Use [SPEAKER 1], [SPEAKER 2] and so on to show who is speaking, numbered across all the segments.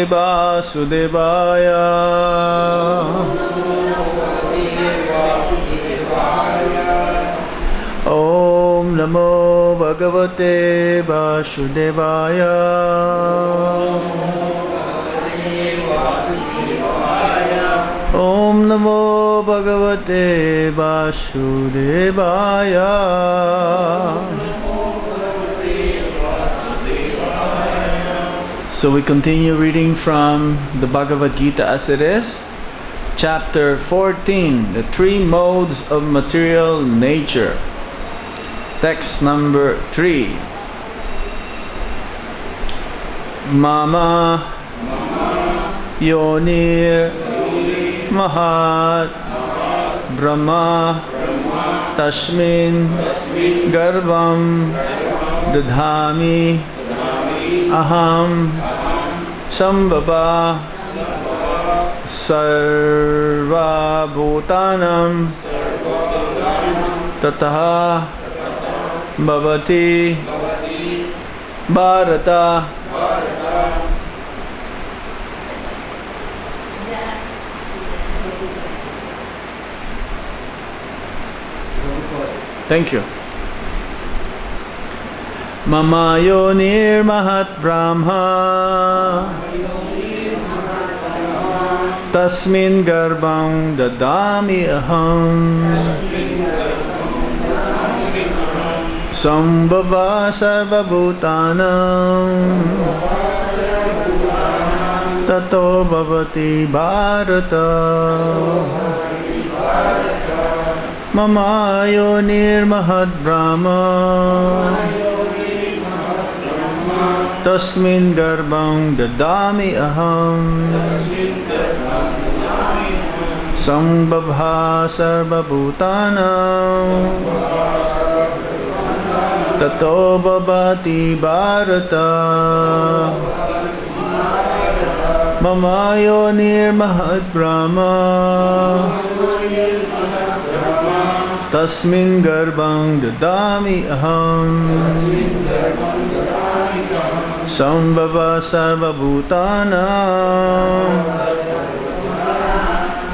[SPEAKER 1] Vasudevaya. Om Namo Bhagavate Vasudevaya. Om Namo Bhagavate Vasudevaya. So we continue reading from the Bhagavad Gita as it is, chapter 14, the three modes of material nature. Text number 3. Mama Yonir Mahat Brahma Tasmin Garbham Dadhami Aham Sambhava Sarva Bhutanam Tataha Bhavati Bharata. Thank you. Mama Yonir Mahat Brahma Tasmin Garbham Dadami Aham Sambhava Sarva Bhutanam Tato Bhavati Bharata. Mama Yonir Mahat Brahma Tasmin Garbham Dadami Aham Sambhava Sarva Bhutanam Tato Bhavati Bharata. Mama Yonir Mahat Brahma Tasmin Garbham Dadami Aham Sambhava Sarva Bhutanam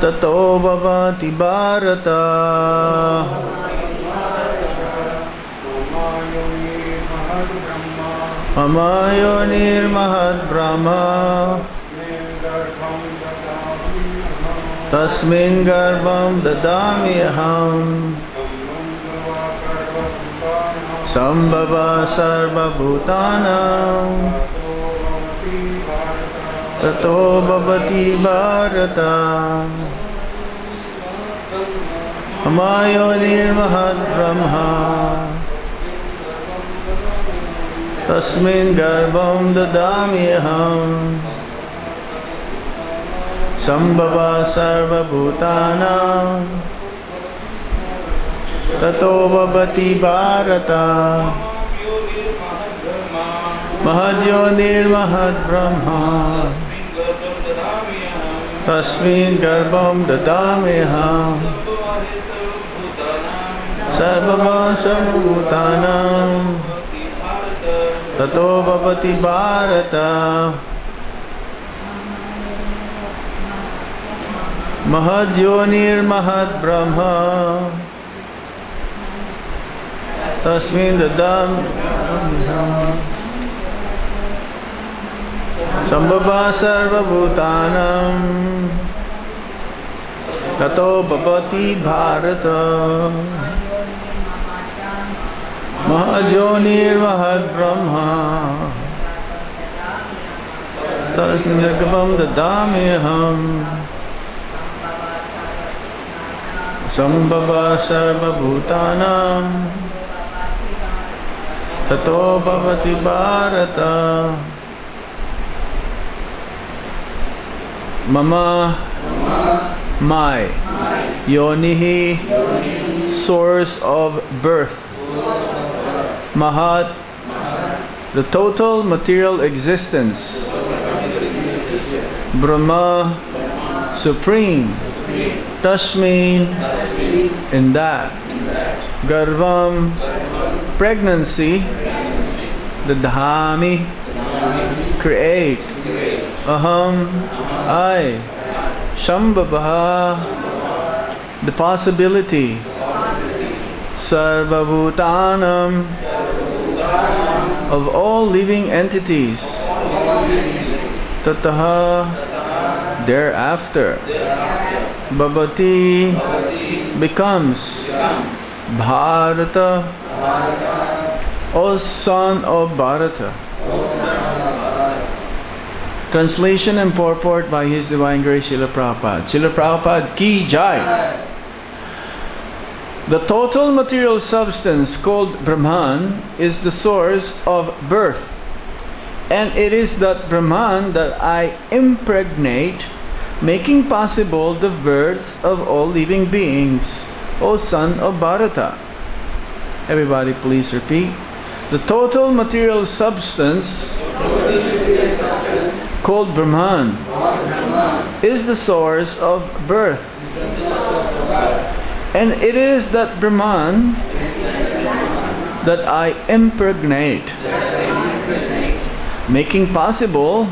[SPEAKER 1] Tato Bhavati Bharata. Mama Yonir Mahat Brahma Tasmin Garbham Dadami Aham Sambhava Sarva Bhutanam Tato Bhavati Bharata. Mama Yonir Mahat Brahma Tasmin Garbham Dadami Aham Sambhava Sarva Bhutanam Tato Bhavati Bharata. Mahadyonir Mahat Brahma Tasmin Garbham Dadameham Sarvava Sarva Bhutanam Tato Bhavati Bharata. Mahadyonir Mahat Brahma Tasmin Dadam Sambhava Sarva Bhutanam Tato Bhavati Bharata. Mahadyonir Mahat Brahma Tasmin Garbham Dadameham Sambhava Sarva Bhutanam Tato Bhavati Bharata. Mama, my, Yonihi, source of birth. Mahat, the total material existence. Brahma, supreme. Tasmin, in that. Garbham, pregnancy. Dadhami, create. Aham, I, Shambhavaha, the possibility, Sarvabhutanam, of all living entities, Tataha, thereafter, Bhavati, becomes, Bharata, O son of Bharata. Translation and purport by His Divine Grace Srila Prabhupada. Srila Prabhupada ki jai. The total material substance called Brahman is the source of birth. And it is that Brahman that I impregnate, making possible the births of all living beings, O son of Bharata. Everybody please repeat. The total material substance called Brahman is the source of birth. And it is that Brahman that I impregnate, making possible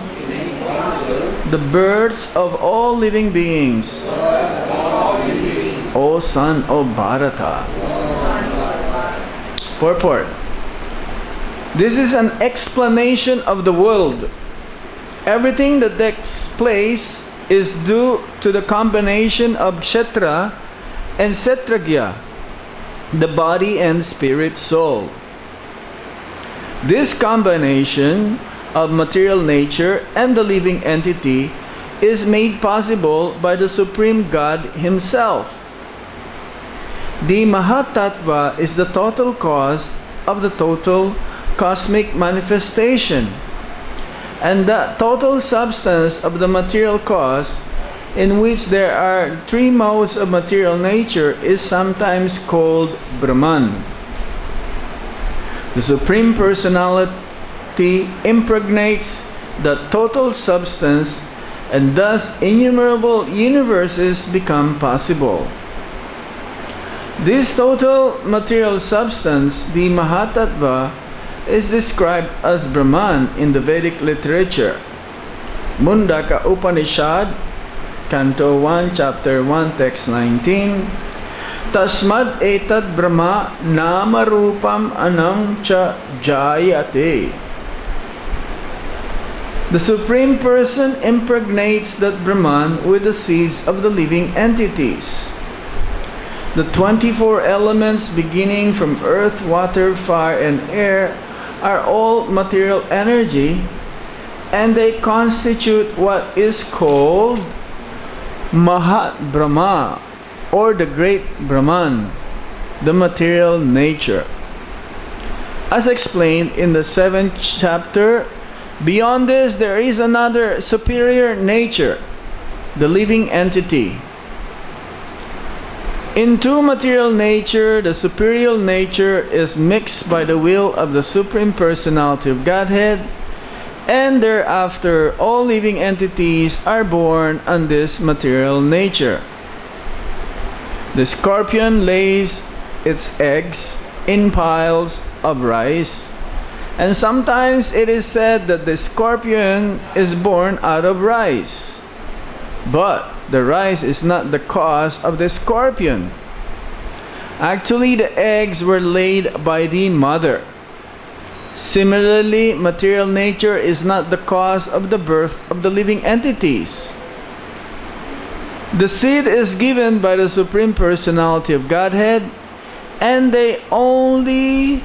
[SPEAKER 1] the births of all living beings, O son of Bharata. Purport. This is an explanation of the world. Everything that takes place is due to the combination of Kshetra and Kshetragya, the body and spirit soul. This combination of material nature and the living entity is made possible by the Supreme God Himself. The Mahatattva is the total cause of the total cosmic manifestation, and the total substance of the material cause, in which there are three modes of material nature, is sometimes called Brahman. The Supreme Personality impregnates the total substance, and thus innumerable universes become possible. This total material substance, the Mahatattva, is described as Brahman in the Vedic literature. Mundaka Upanishad, Canto 1, Chapter 1, Text 19. Tasmad etad Brahma nama rupam anam cha jayate. The Supreme Person impregnates that Brahman with the seeds of the living entities. The 24 elements beginning from earth, water, fire, and air are all material energy, and they constitute what is called Mahat Brahma, or the Great Brahman, the material nature. As explained in the 7th chapter, beyond this there is another superior nature, the living entity. Into material nature, the superior nature is mixed by the will of the Supreme Personality of Godhead, and thereafter all living entities are born on this material nature. The scorpion lays its eggs in piles of rice, and sometimes it is said that the scorpion is born out of rice. But the rice is not the cause of the scorpion. Actually, the eggs were laid by the mother. Similarly, material nature is not the cause of the birth of the living entities. The seed is given by the Supreme Personality of Godhead, and they only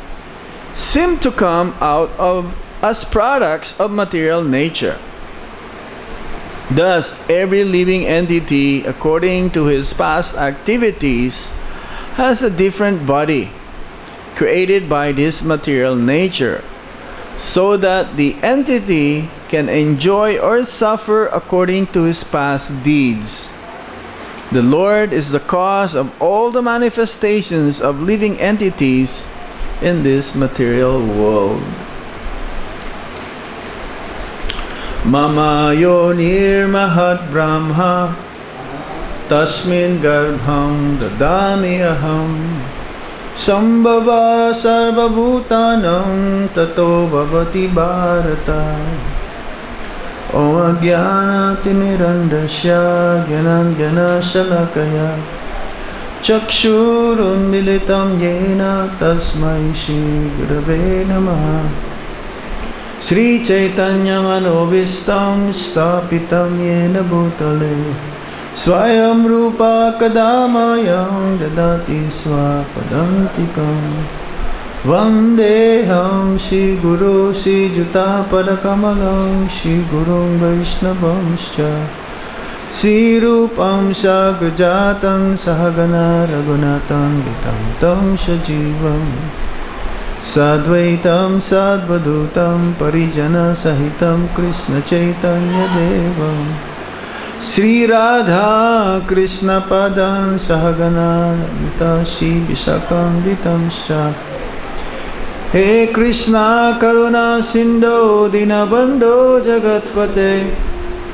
[SPEAKER 1] seem to come out of as products of material nature. Thus, every living entity, according to his past activities, has a different body created by this material nature, so that the entity can enjoy or suffer according to his past deeds. The Lord is the cause of all the manifestations of living entities in this material world. Mama yonir mahat brahma tasmin garbham dadami aham sambhava sarvabhutanam tato bhavati bharata. Om Ajnana Timirandasya Gyananjana Shalakaya Chakshurunmilitam Yena Tasmai Shri Gurave Namaha Sri Chaitanya Manovistam Stapitam Yena Bhutale Swayam Rupa Kadamayam Dadati Swapadantikam Vandeham Shri Guru Shri Juta Padakamalam Shri Guru Vaishnavamscha Shri Rupam Sagrajatam Sahagana Raghunatam Vitam Tam Sajivam Sadvaitam Sadvadutam Parijana Sahitam Krishna Chaitanya Devam Sri Radha Krishna Padan Sahagana Vita Shri Vishakam Vitamscha He Krishna Karuna Sindho Dinabandho Jagatpate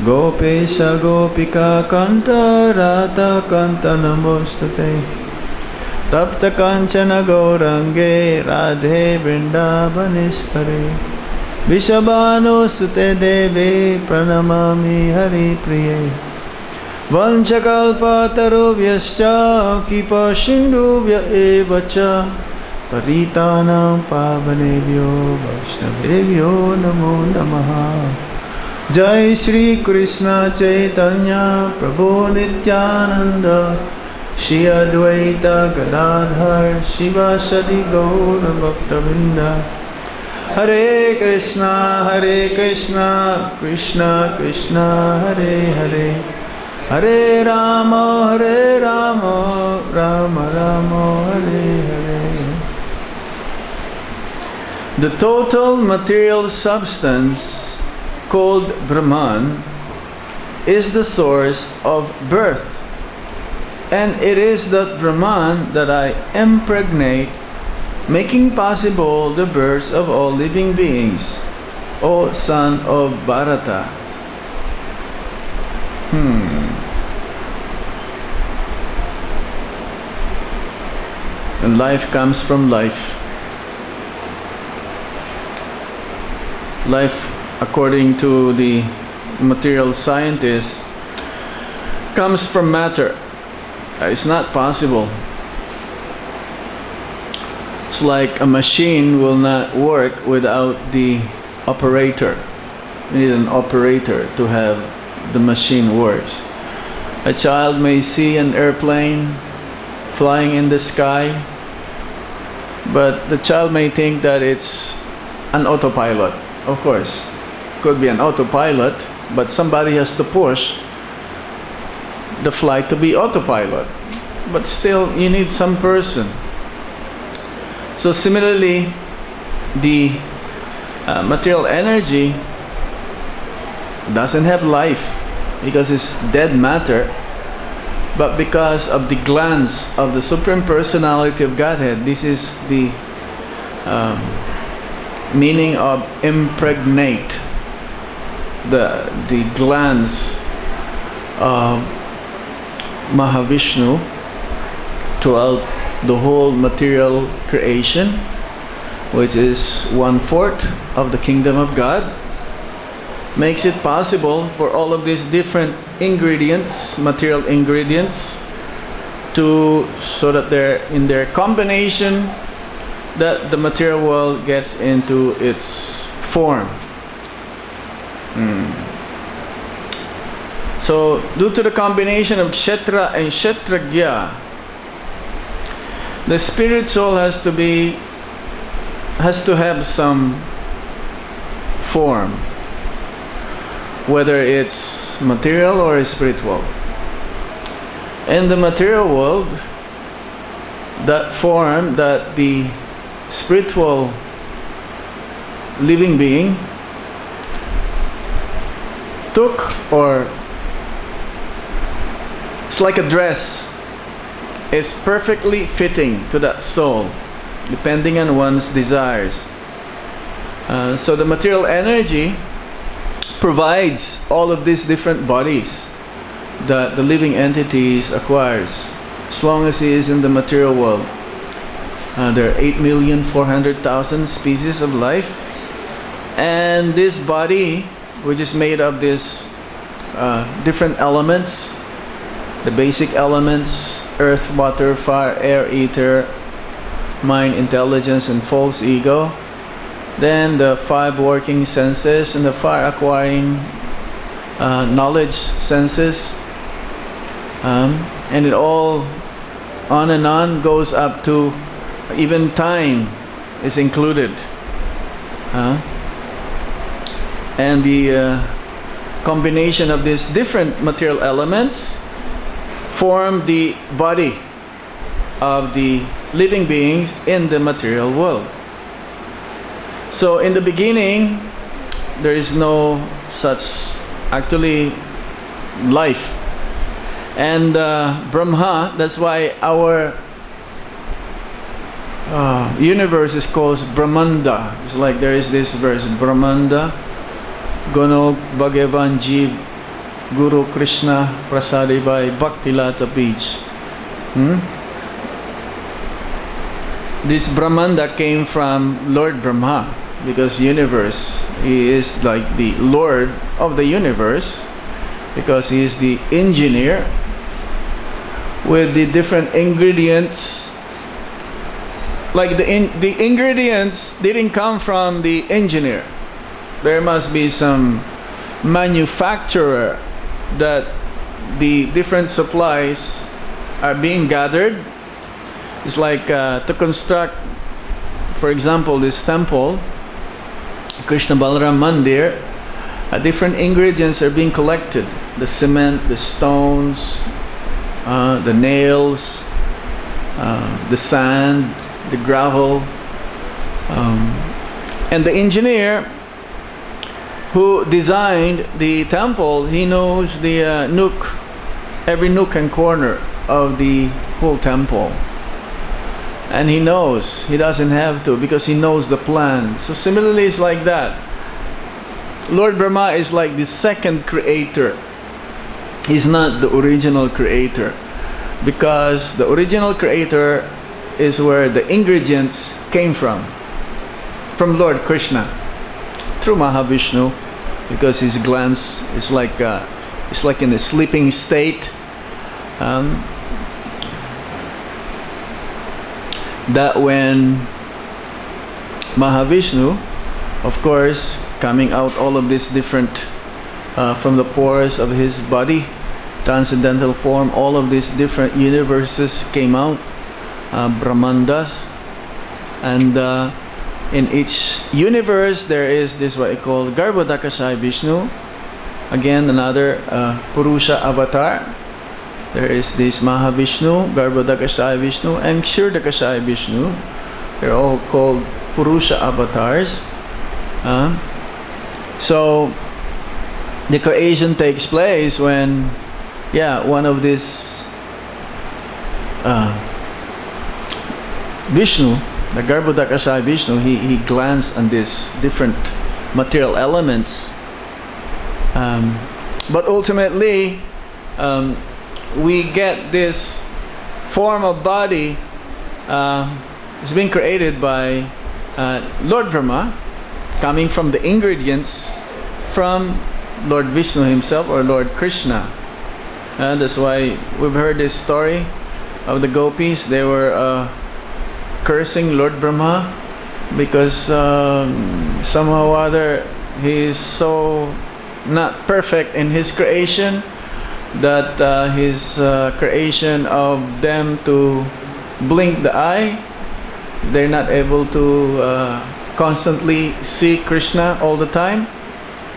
[SPEAKER 1] Gopesha Gopika Kanta Radha Kanta Namostate Tapta Kanchana Gaurange Radhe Vrindavaneshware Vishabhanu Sute Deve Pranamami Hari Priye Vanchakalpa Tarubhyascha Kipa Shindubhya Evacha Patitanam Pavanebhyo Vaishnavebhyo Namo Namaha Jai Shri Krishna Chaitanya Prabhu Nityananda Shri Advaita Gadadhar Shivasadi Gaura Bhaktavinda Hare Krishna Krishna Krishna Hare Hare Hare Rama Rama Rama Hare Hare. The total material substance called Brahman is the source of birth, and it is that Brahman that I impregnate, making possible the birth of all living beings, O son of Bharata. And life comes from life. Life, according to the material scientists, comes from matter. It's not possible. It's like a machine will not work without the operator. You need an operator to have the machine works. A child may see an airplane flying in the sky, but the child may think that it's an autopilot. Of course, could be an autopilot, but somebody has to push the flight to be autopilot. But still, you need some person. So similarly, the material energy doesn't have life because it's dead matter, but because of the glance of the Supreme Personality of Godhead. This is the meaning of impregnate, the glance of Mahavishnu throughout the whole material creation, which is 1/4 of the kingdom of God, makes it possible for all of these different ingredients, material ingredients, so that they're in their combination, that the material world gets into its form. So due to the combination of Kshetra and Kshetragya, the spirit soul has to have some form, whether it's material or spiritual. In the material world, that form that the spiritual living being took, or it's like a dress, is perfectly fitting to that soul, depending on one's desires. So the material energy provides all of these different bodies that the living entities acquires, as long as he is in the material world. There are 8,400,000 species of life, and this body which is made of these different elements, the basic elements: earth, water, fire, air, ether, mind, intelligence, and false ego. Then the 5 working senses and the fire acquiring knowledge senses, and it all on and on goes up to even time is included, and the combination of these different material elements form the body of the living beings in the material world. So in the beginning, there is no such actually life. And Brahma, that's why our universe is called Brahmanda. It's like there is this verse, Brahmanda, Gono Bhagavan Jeev, Guru Krishna Prasadi by Bhaktilata Beach. This Brahmanda came from Lord Brahma, because universe, he is like the Lord of the universe, because he is the engineer with the different ingredients. Like the ingredients didn't come from the engineer. There must be some manufacturer that the different supplies are being gathered. It's like to construct, for example, this temple, Krishna Balaram Mandir, different ingredients are being collected: the cement, the stones, the nails, the sand, the gravel, and the engineer who designed the temple, he knows the every nook and corner of the whole temple. And he knows, he doesn't have to, because he knows the plan. So similarly, it's like that. Lord Brahma is like the second creator. He's not the original creator, because the original creator is where the ingredients came from Lord Krishna, through Mahavishnu, because his glance is like in a sleeping state. That when Mahavishnu, of course, coming out all of this different from the pores of his body, transcendental form, all of these different universes came out, Brahmandas, and in each universe there is this what I call Garbhodakashayi Vishnu, again another Purusha avatar. There is this Mahavishnu, Garbhodakashayi Vishnu, and Kshirodakashayi Vishnu. They're all called Purusha avatars. So the creation takes place when, one of these Vishnu, the Garbhodakashayi Vishnu, he glanced on these different material elements. But ultimately, we get this form of body. It's been created by Lord Brahma, coming from the ingredients from Lord Vishnu himself, or Lord Krishna. That's why we've heard this story of the gopis. They were cursing Lord Brahma because somehow or other he is so not perfect in his creation, that his creation of them to blink the eye, they're not able to constantly see Krishna all the time,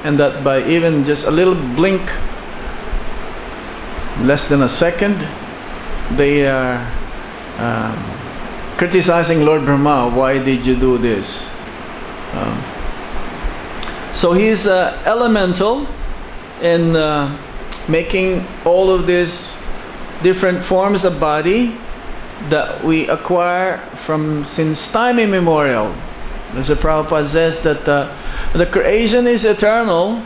[SPEAKER 1] and that by even just a little blink, less than a second, they are criticizing Lord Brahma. Why did you do this? So he's elemental in making all of these different forms of body that we acquire from since time immemorial. As the Prabhupada says that the creation is eternal.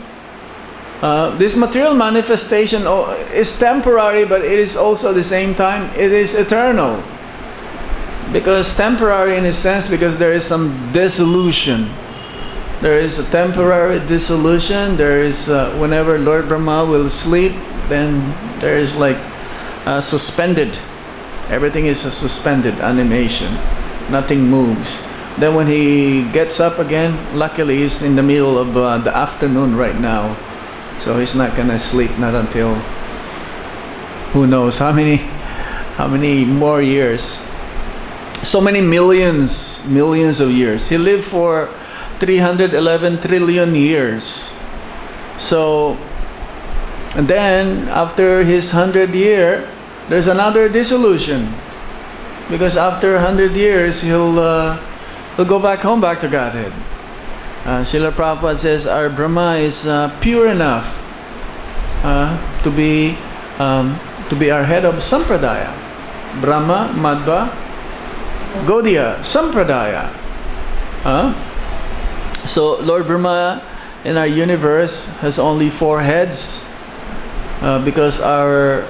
[SPEAKER 1] This material manifestation is temporary, but it is also at the same time, it is eternal. Because temporary in a sense, because there is some dissolution There is a temporary dissolution. There is whenever Lord Brahma will sleep, then there is like suspended. Everything is a suspended animation. Nothing moves. Then when he gets up again, luckily he's in the middle of the afternoon right now, so he's not gonna sleep not until who knows how many more years. So many millions of years. He lived for 311 trillion years. So, and then after his 100 year, there's another dissolution, because after 100 years he'll go back home, back to Godhead. Srila Prabhupada says our Brahma is pure enough to be our head of Sampradaya. Brahma, Madhva, Gaudiya, Sampradaya. So Lord Brahma in our universe has only 4 heads, because our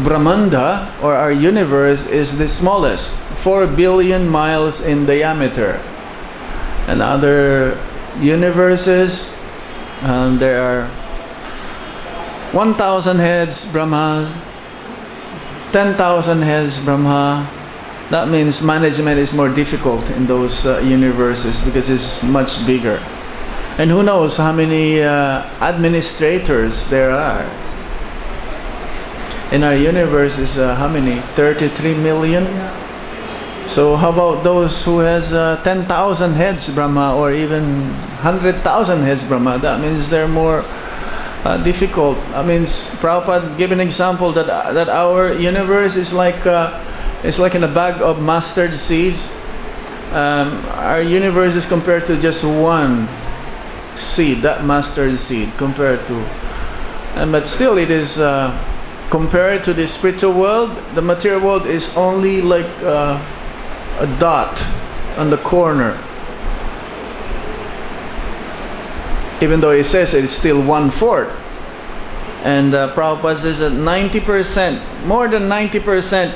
[SPEAKER 1] Brahmanda, or our universe, is the smallest, 4 billion miles in diameter. And other universes, there are 1,000 heads Brahma, 10,000 heads Brahma. That means management is more difficult in those universes, because it's much bigger. And who knows how many administrators there are. In our universe is how many? 33 million? So how about those who has 10,000 heads Brahma, or even 100,000 heads Brahma? That means they're more difficult. I mean, Prabhupada gave an example that our universe is like in a bag of mustard seeds. Our universe is compared to just one seed, that mustard seed, compared to, but still it is compared to the spiritual world. The material world is only like a dot on the corner, even though it says it's still 1/4. And Prabhupada says that 90%, more than 90%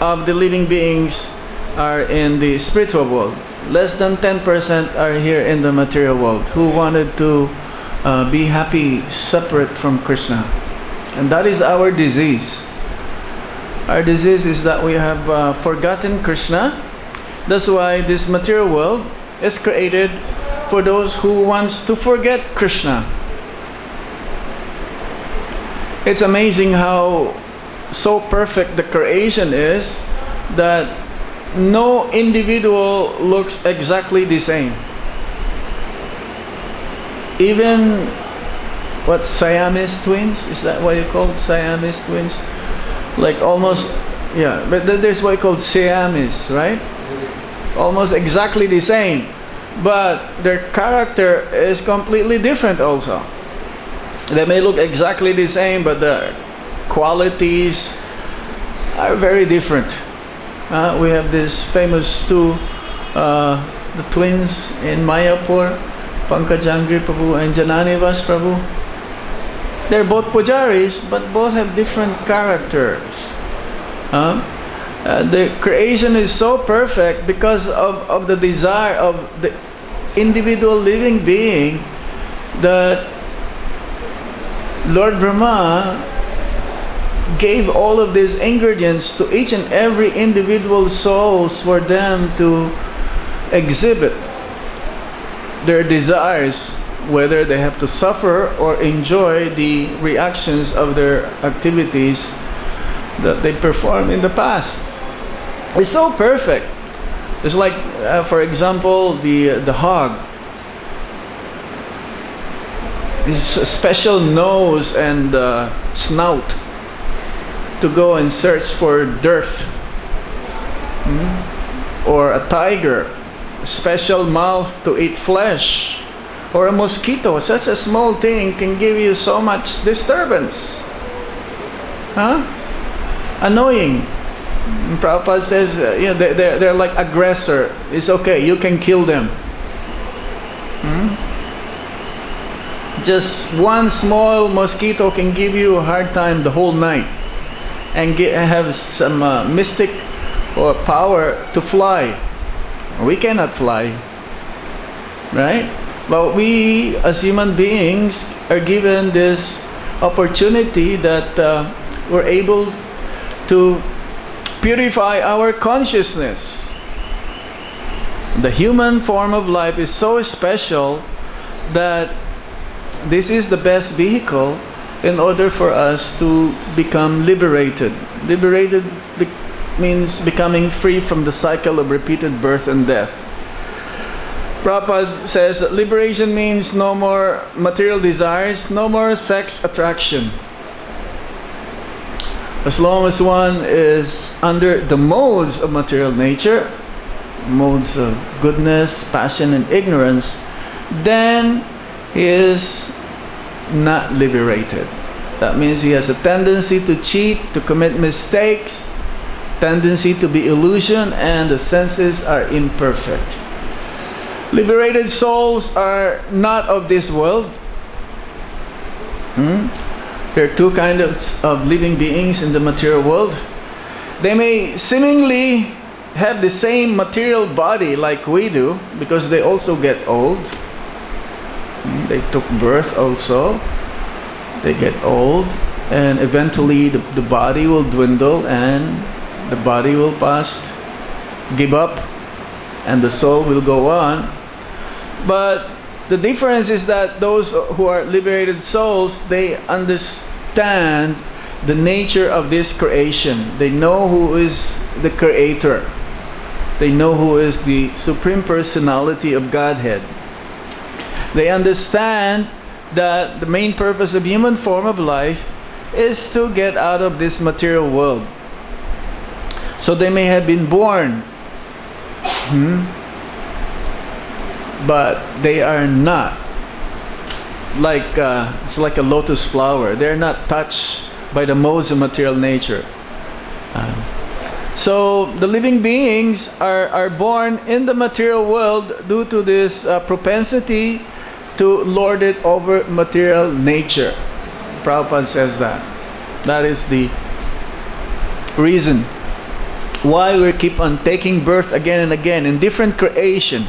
[SPEAKER 1] of the living beings are in the spiritual world. Less than 10% are here in the material world, who wanted to be happy separate from Krishna. And that is our disease. Our disease is that we have forgotten Krishna. That's why this material world is created for those who wants to forget Krishna. It's amazing how so perfect the creation is that no individual looks exactly the same. Even what, Siamese twins? Is that what you call it? Siamese twins? Like almost, yeah, but there's what you call Siamese, right? Almost exactly the same, but their character is completely different also. They may look exactly the same, but the qualities are very different. We have this famous two, the twins in Mayapur, Pankajangri Prabhu and Jananivas Prabhu. They're both pujaris, but both have different characters. The creation is so perfect because of the desire of the individual living being, that Lord Brahma gave all of these ingredients to each and every individual souls for them to exhibit their desires, whether they have to suffer or enjoy the reactions of their activities that they performed in the past. It's so perfect. It's like, for example, the hog. His special nose and snout to go and search for dirt. Or a tiger, special mouth to eat flesh. Or a mosquito, such a small thing can give you so much disturbance. Annoying. And Prabhupada says, they're like aggressor. It's okay, you can kill them. Just one small mosquito can give you a hard time the whole night, and have some mystic or power to fly. We cannot fly. right? But we as human beings are given this opportunity that we're able to purify our consciousness. The human form of life is so special that this is the best vehicle in order for us to become liberated. Liberated means becoming free from the cycle of repeated birth and death. Prabhupada says that liberation means no more material desires, no more sex attraction. As long as one is under the modes of material nature, modes of goodness, passion, and ignorance, then he is not liberated. That means he has a tendency to cheat, to commit mistakes, tendency to be illusion, and the senses are imperfect. Liberated souls are not of this world. There are two kinds of living beings in the material world. They may seemingly have the same material body like we do, because they also get old. They took birth also. They get old, and eventually the body will dwindle and the body will pass, give up, and the soul will go on. But the difference is that those who are liberated souls, they understand the nature of this creation. They know who is the creator. They know who is the Supreme Personality of Godhead. They understand that the main purpose of human form of life is to get out of this material world. So they may have been born, but they are not like it's like a lotus flower. They're not touched by the modes of material nature. So the living beings are born in the material world due to this propensity to lord it over material nature. Prabhupada says that. That is the reason why we keep on taking birth again and again in different creation.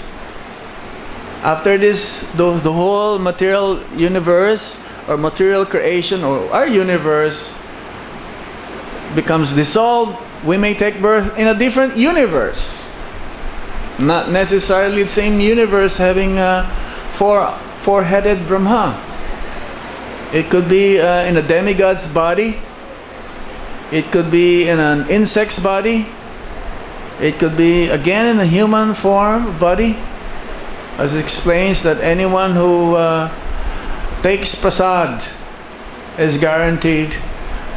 [SPEAKER 1] After this, the whole material universe or material creation or our universe becomes dissolved, we may take birth in a different universe. Not necessarily the same universe having four-headed Brahma. It could be in a demigod's body. It could be in an insect's body. It could be again in a human form body. As it explains that anyone who takes prasad is guaranteed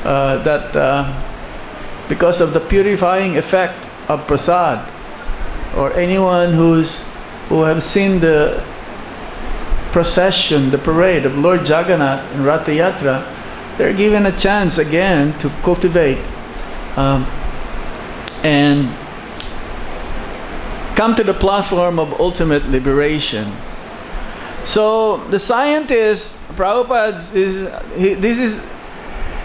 [SPEAKER 1] that because of the purifying effect of prasad, or anyone who have seen the procession, the parade of Lord Jagannath in Ratha Yatra, they're given a chance again to cultivate and come to the platform of ultimate liberation. So the scientist, Prabhupada,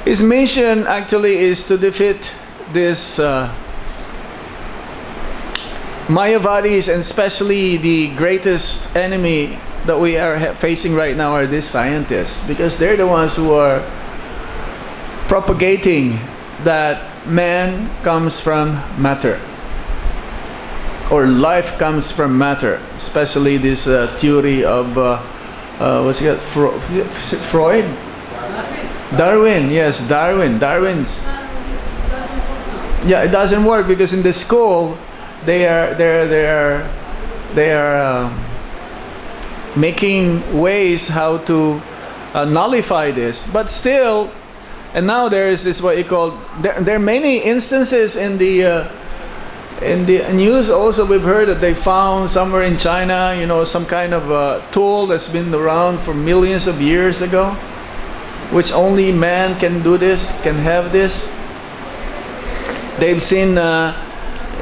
[SPEAKER 1] his mission actually is to defeat this Mayavadis, and especially the greatest enemy that we are facing right now are these scientists, because they're the ones who are propagating that man comes from matter, or life comes from matter, especially this theory of what's it called? Freud? Darwin, yes, Darwin's. Yeah, it doesn't work because in the school they are making ways how to nullify this, but still. And now there is this what you call. There are many instances in the news. Also, we've heard that they found somewhere in China, some kind of tool that's been around for millions of years ago, which only man can do this, can have this. They've seen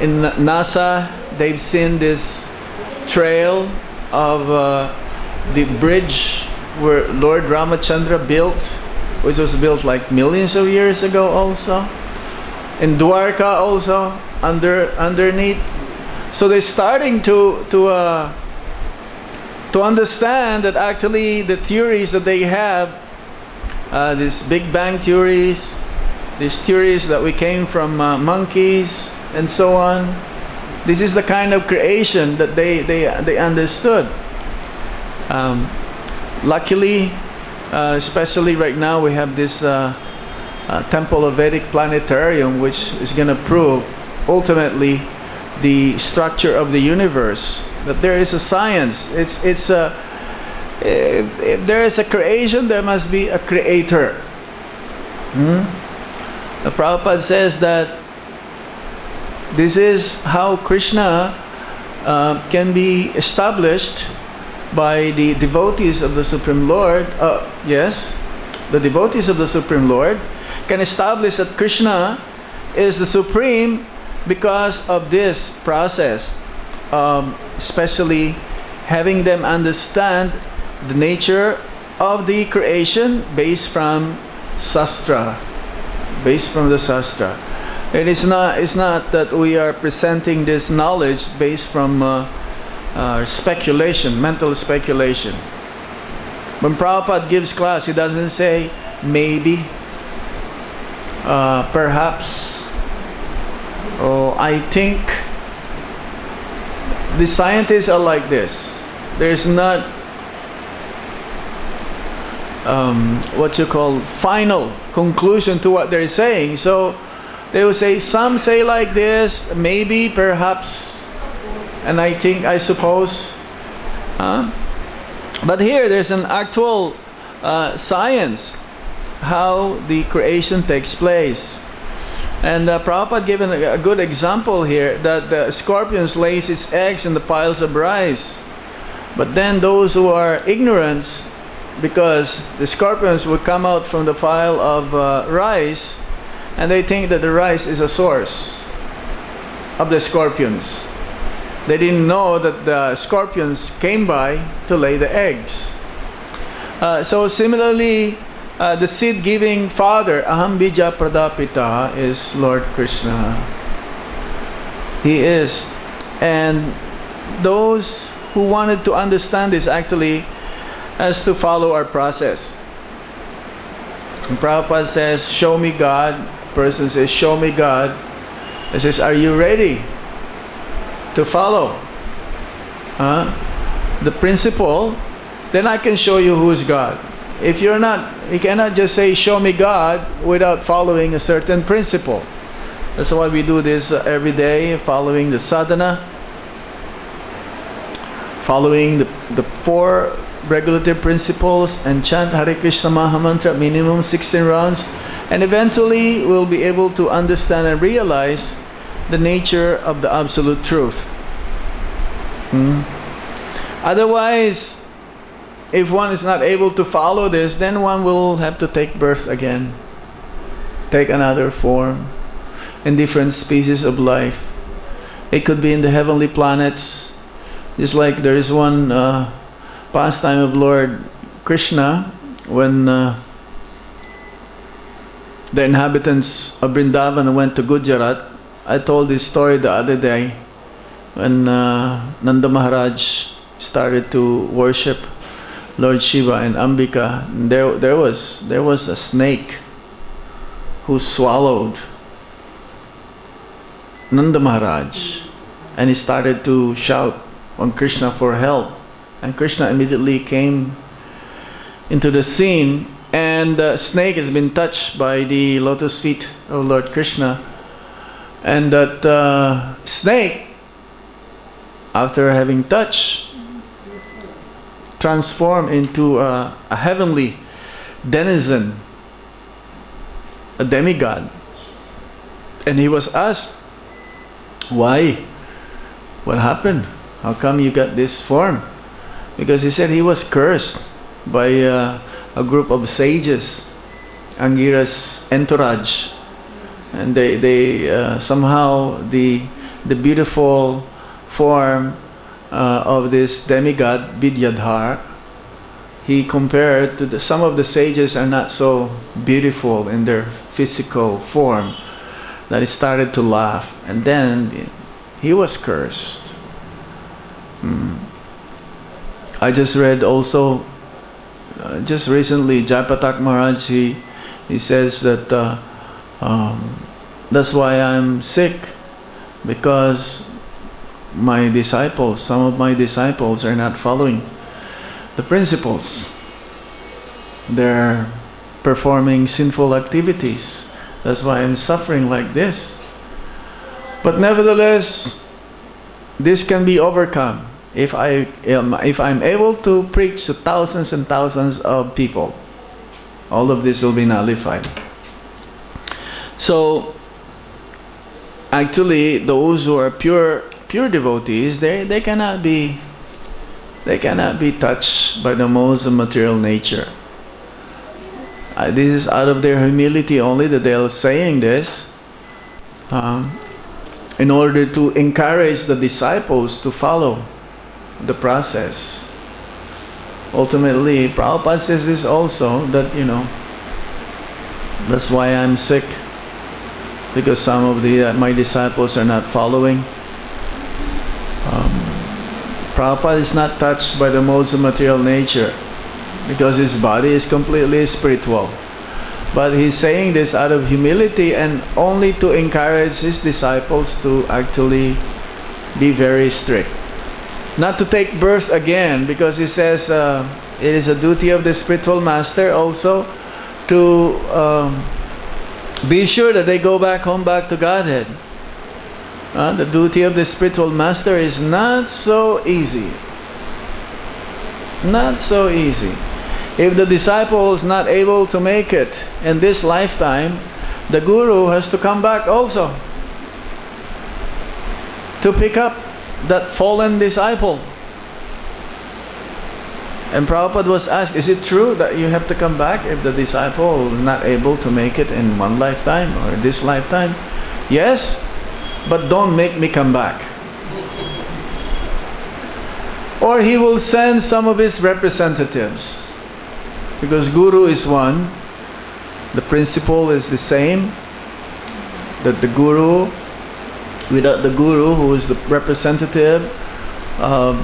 [SPEAKER 1] in NASA, they've seen this trail of the bridge where Lord Ramachandra built, which was built like millions of years ago also. In Dwarka also, underneath. So they're starting to to understand that actually the theories that they have, these Big Bang theories, these theories that we came from monkeys and so on, this is the kind of creation that they understood. Luckily, especially right now, we have this Temple of Vedic Planetarium, which is going to prove ultimately the structure of the universe. That there is a science. If there is a creation, there must be a creator. The Prabhupada says that this is how Krishna can be established by the devotees of the Supreme Lord. Yes, the devotees of the Supreme Lord can establish that Krishna is the Supreme because of this process, especially having them understand the nature of the creation based from Sastra, based from the Sastra. It's not that we are presenting this knowledge based from speculation, mental speculation. When Prabhupada gives class, he doesn't say maybe, perhaps, or I think. The scientists are like this. There's not what you call final conclusion to what they're saying. So they will say, some say like this, maybe, perhaps, and I think, I suppose. But here there's an actual science how the creation takes place. And Prabhupada gave a good example here, that the scorpions lays its eggs in the piles of rice. But then those who are ignorant, because the scorpions would come out from the pile of rice, and they think that the rice is a source of the scorpions. They didn't know that the scorpions came by to lay the eggs. So similarly, the seed-giving father, Aham Bija Pradapita, is Lord Krishna. He is. And those who wanted to understand this actually has to follow our process. And Prabhupada says, show me God. Person says, show me God. He says, are you ready to follow the principle? Then I can show you who is God. If you're not, you cannot just say, show me God without following a certain principle. That's why we do this every day, following the sadhana, following the four regulative principles, and chant Hare Krishna Maha Mantra minimum 16 rounds, and eventually we'll be able to understand and realize the nature of the absolute truth. Otherwise, if one is not able to follow this, then one will have to take birth again, take another form in different species of life. It could be in the heavenly planets, just like there is one pastime of Lord Krishna when the inhabitants of Vrindavan went to Gujarat. I told this story the other day when Nanda Maharaj started to worship Lord Shiva and Ambika. There was a snake who swallowed Nanda Maharaj, and he started to shout on Krishna for help, and Krishna immediately came into the scene, and the snake has been touched by the lotus feet of Lord Krishna, and that snake, after having touched, transformed into a heavenly denizen, a demigod. And he was asked, why? What happened? How come you got this form? Because he said he was cursed by a group of sages, Angira's entourage, and they somehow the beautiful form of this demigod Vidyadhar, he compared to some of the sages are not so beautiful in their physical form, that he started to laugh, and then he was cursed. I just read also, just recently, Jayapatak Maharaj, he says that that's why I'm sick, because my disciples, some of my disciples are not following the principles. They're performing sinful activities. That's why I'm suffering like this. But nevertheless, this can be overcome if I'm able to preach to thousands and thousands of people. All of this will be nullified. So actually, those who are pure devotees, they cannot be touched by the modes of material nature. This is out of their humility only that they are saying this, in order to encourage the disciples to follow the process. Ultimately, Prabhupada says this also, that that's why I'm sick, because some of my disciples are not following. Prabhupada is not touched by the modes of material nature, because his body is completely spiritual. But he's saying this out of humility and only to encourage his disciples to actually be very strict. Not to take birth again, because he says it is a duty of the spiritual master also to be sure that they go back home, back to Godhead. The duty of the spiritual master is not so easy. Not so easy. If the disciple is not able to make it in this lifetime, the guru has to come back also to pick up that fallen disciple. And Prabhupada was asked, is it true that you have to come back if the disciple is not able to make it in one lifetime or this lifetime? Yes, but don't make me come back. Or he will send some of his representatives. Because Guru is one, the principle is the same, that the Guru, without the Guru, who is the representative of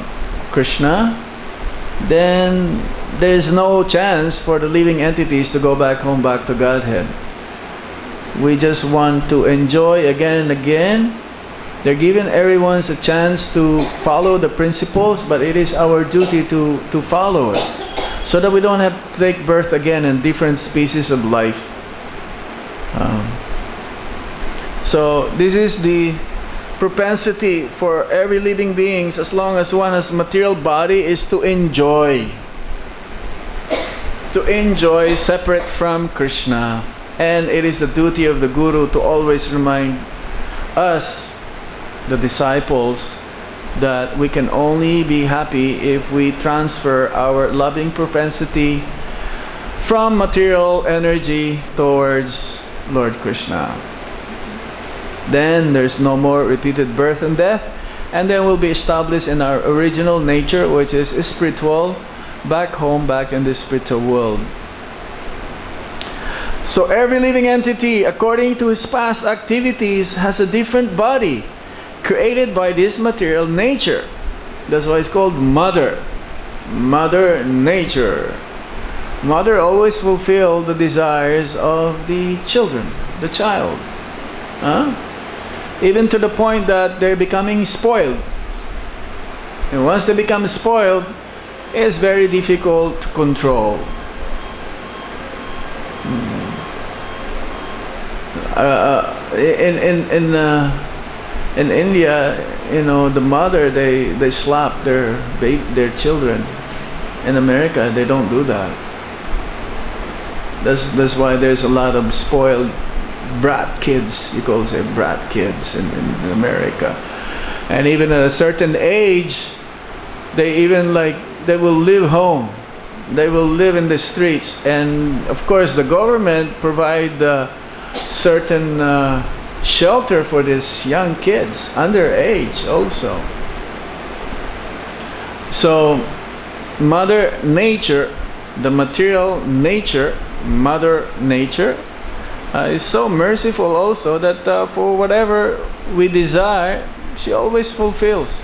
[SPEAKER 1] Krishna, then there is no chance for the living entities to go back home, back to Godhead. We just want to enjoy again and again. They're giving everyone a chance to follow the principles, but it is our duty to follow it, so that we don't have to take birth again in different species of life. So this is the propensity for every living beings, as long as one has material body, is to enjoy separate from Krishna. And it is the duty of the Guru to always remind us, the disciples, that we can only be happy if we transfer our loving propensity from material energy towards Lord Krishna. Then there's no more repeated birth and death, and then we'll be established in our original nature, which is spiritual, back home, back in the spiritual world. So every living entity, according to his past activities, has a different body created by this material nature. That's why it's called Mother. Mother Nature. Mother always fulfills the desires of the children, the child. Even to the point that they're becoming spoiled. And once they become spoiled, it's very difficult to control. In India, the mother, they slap their children. In America, they don't do that. That's why there's a lot of spoiled brat kids, you could say brat kids in America. And even at a certain age, they will live home. They will live in the streets. And of course, the government provide certain shelter for these young kids, underage also. So, Mother Nature, the material nature, Mother Nature, is so merciful also that for whatever we desire, she always fulfills.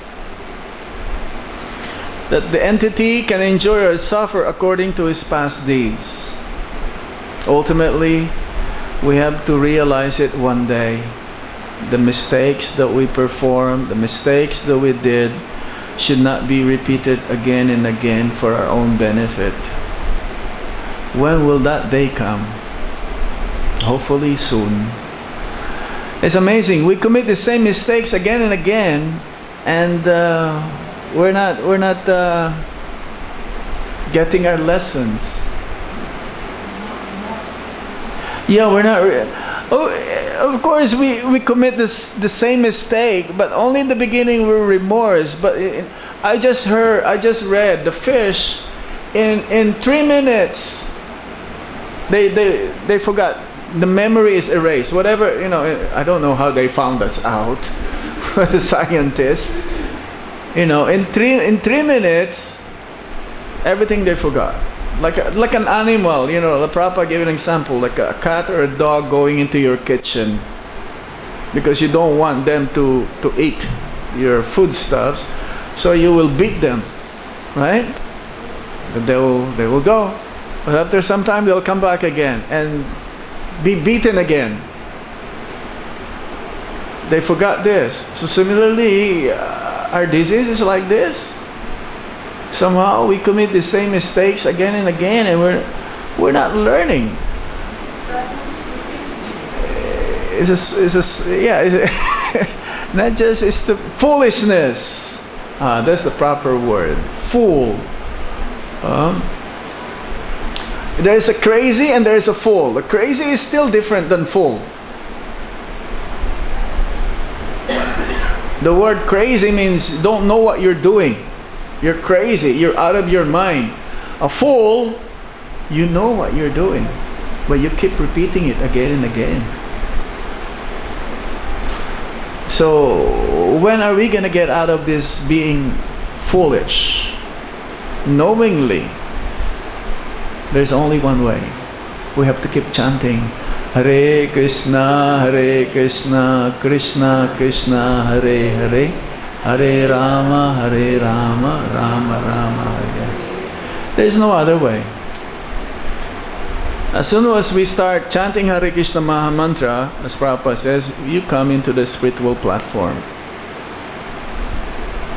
[SPEAKER 1] that the entity can enjoy or suffer according to his past deeds. Ultimately, we have to realize it one day. The mistakes that we performed, the mistakes that we did, should not be repeated again and again for our own benefit. When will that day come? Hopefully soon. It's amazing. We commit the same mistakes again and again, and we're not getting our lessons. Yeah, we're not. Of course, we commit the same mistake, but only in the beginning we're remorse. But I just read the fish in 3 minutes. They forgot. The memory is erased. Whatever, I don't know how they found us out. The scientists, in three minutes, everything they forgot. Like an animal, the Prabhupada gave an example, like a cat or a dog going into your kitchen because you don't want them to eat your foodstuffs, so you will beat them, right? They will go, but after some time they'll come back again and be beaten again. They forgot this. So similarly, our disease is like this. Somehow we commit the same mistakes again and again, and we're not learning. Not just, it's the foolishness. That's the proper word. Fool. There is a crazy and there is a fool. The crazy is still different than fool. The word crazy means don't know what you're doing. You're crazy. You're out of your mind. A fool, you know what you're doing, but you keep repeating it again and again. So when are we going to get out of this being foolish? Knowingly. There's only one way. We have to keep chanting Hare Krishna, Krishna Krishna, Hare Hare, Hare Rama, Rama Rama, Hare. There's no other way. As soon as we start chanting Hare Krishna Maha Mantra, as Prabhupada says, you come into the spiritual platform.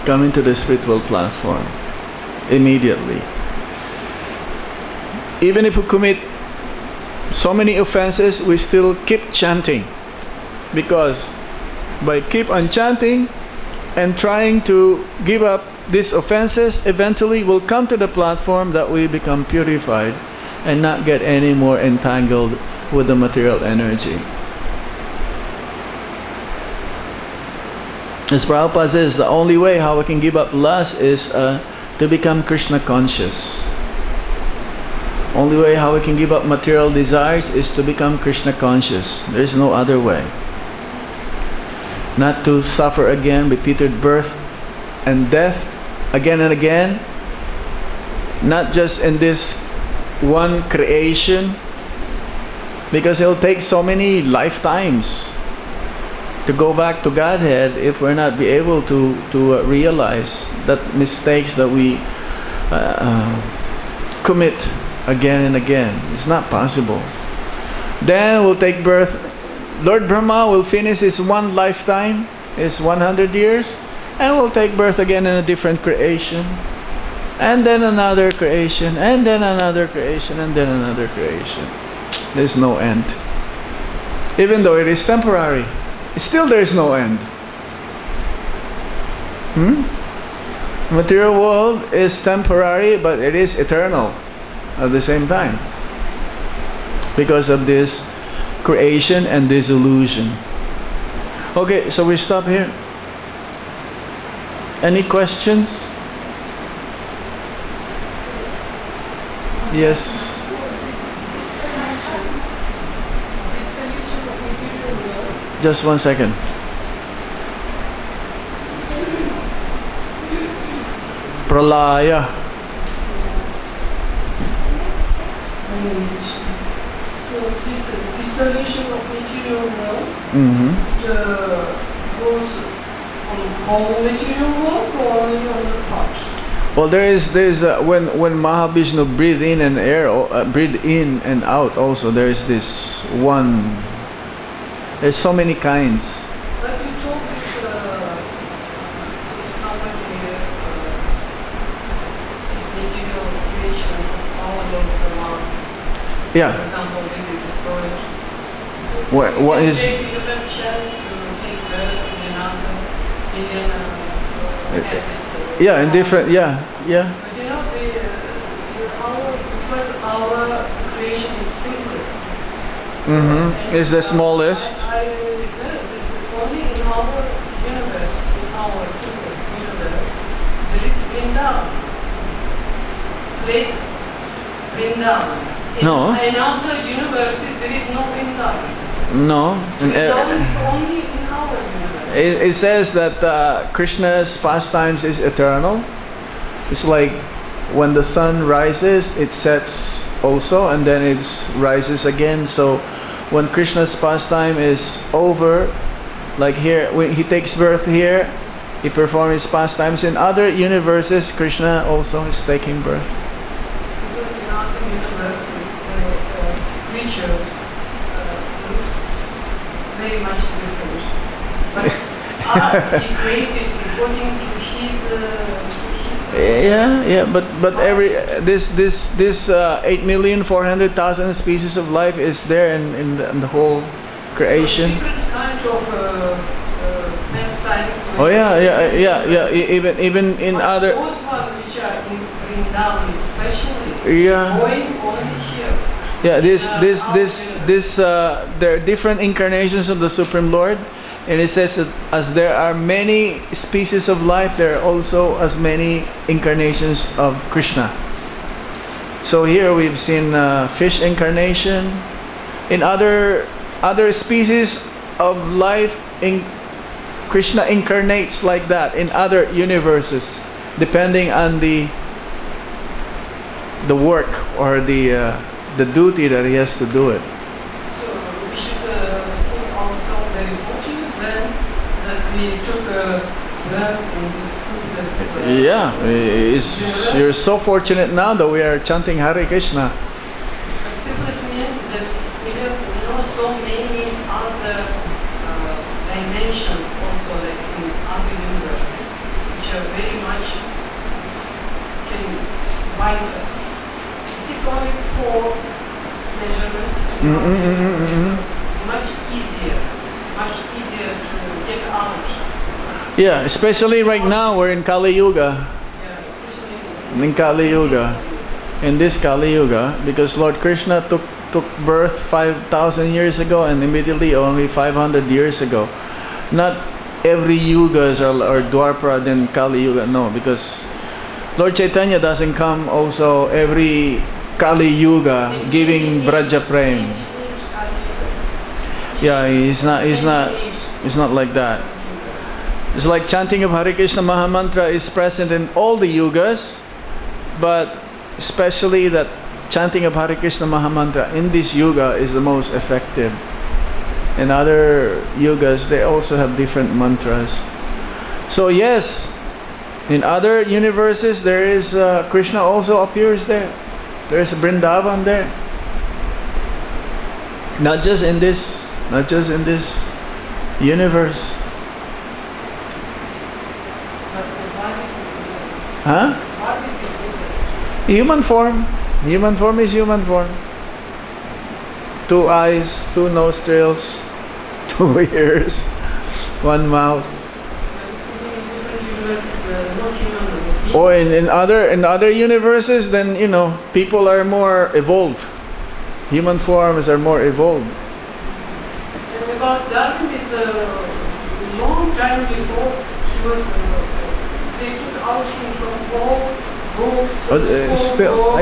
[SPEAKER 1] Come into the spiritual platform immediately. Even if we commit so many offenses, we still keep chanting, because by keep on chanting and trying to give up these offenses, eventually we'll come to the platform that we become purified and not get any more entangled with the material energy. As Prabhupada says, the only way how we can give up lust is to become Krishna conscious. Only way how we can give up material desires is to become Krishna conscious. There is no other way. Not to suffer again, repeated birth and death again and again. Not just in this one creation, because it'll take so many lifetimes to go back to Godhead if we're not be able to realize that mistakes that we commit again and again. It's not possible. Then we'll take birth. Lord Brahma will finish his one lifetime, his 100 years, and we'll take birth again in a different creation, and then another creation, and then another creation, and then another creation. There's no end. Even though it is temporary, still there is no end. Material world is temporary, but it is eternal at the same time, because of this creation and dissolution. Okay, so we stop here. Any questions? Yes. Just 1 second. Pralaya.
[SPEAKER 2] So dissolution of material world goes on all material world or only on the part?
[SPEAKER 1] Well, there's when Mahavishnu breathe in and breathe in and out. Also, there is this one. There's so many kinds.
[SPEAKER 2] But you told this somebody this material creation all over the world.
[SPEAKER 1] Yeah.
[SPEAKER 2] For example, they will destroy it.
[SPEAKER 1] What is?
[SPEAKER 2] Maybe you have a chance to take birth in another million
[SPEAKER 1] Yeah, in different. Yeah, yeah.
[SPEAKER 2] But you know, because our creation is simplest.
[SPEAKER 1] Mm-hmm. Is the smallest.
[SPEAKER 2] I it's only in our universe, in our simplest universe, there is Vrindavan. Place Vrindavan.
[SPEAKER 1] No.
[SPEAKER 2] In other universes, there is no Vrindavan.
[SPEAKER 1] No.
[SPEAKER 2] Vrindavan is only in our universe.
[SPEAKER 1] It says that Krishna's pastimes is eternal. It's like when the sun rises, it sets also, and then it rises again. So when Krishna's pastime is over, like here, when he takes birth here, he performs his pastimes. In other universes, Krishna also is taking birth.
[SPEAKER 2] Because in other universes, creatures looks very much different. But us, he created according to his
[SPEAKER 1] Yeah, but every this 8,400,000 species of life is there in the whole creation.
[SPEAKER 2] So different kind of pastimes.
[SPEAKER 1] Oh yeah. Even in
[SPEAKER 2] But
[SPEAKER 1] other.
[SPEAKER 2] those ones which are in Vrindavan especially,
[SPEAKER 1] Yeah.
[SPEAKER 2] going only here.
[SPEAKER 1] Yeah, there are different incarnations of the Supreme Lord, and it says that as there are many species of life, there are also as many incarnations of Krishna. So here we've seen fish incarnation. In other species of life, Krishna incarnates like that in other universes, depending on the work or the duty that he has to do it.
[SPEAKER 2] So we should think also very fortunate then that we took birth in this simplest.
[SPEAKER 1] Yeah, you're so fortunate now that we are chanting Hare Krishna.
[SPEAKER 2] Simplest means that we have so many other dimensions also like in other universes which are very much can bind us. This is only four measurements. Much easier to get out.
[SPEAKER 1] Yeah, especially right now we're in Kali Yuga.
[SPEAKER 2] Yeah, especially
[SPEAKER 1] In Kali Yuga. In this Kali Yuga, because Lord Krishna took birth 5,000 years ago and immediately only 500 years ago. Not every yugas or Dwapara then Kali Yuga, no, because Lord Chaitanya doesn't come also every Kali Yuga giving Braja Prem. Yeah, he's not like that. It's like chanting of Hare Krishna Mahamantra is present in all the yugas, but especially that chanting of Hare Krishna Mahamantra in this yuga is the most effective. In other yugas, they also have different mantras. So yes, in other universes, there is Krishna also appears there. There is Vrindavan there. Not just in this universe. Huh? Human form. Human form is human form. 2 eyes, 2 nostrils, 2 ears, 1 mouth. Or in other universes, then people are more evolved. Human forms are more evolved.
[SPEAKER 2] And about Darwin is a long time before he was. They took out him from all books.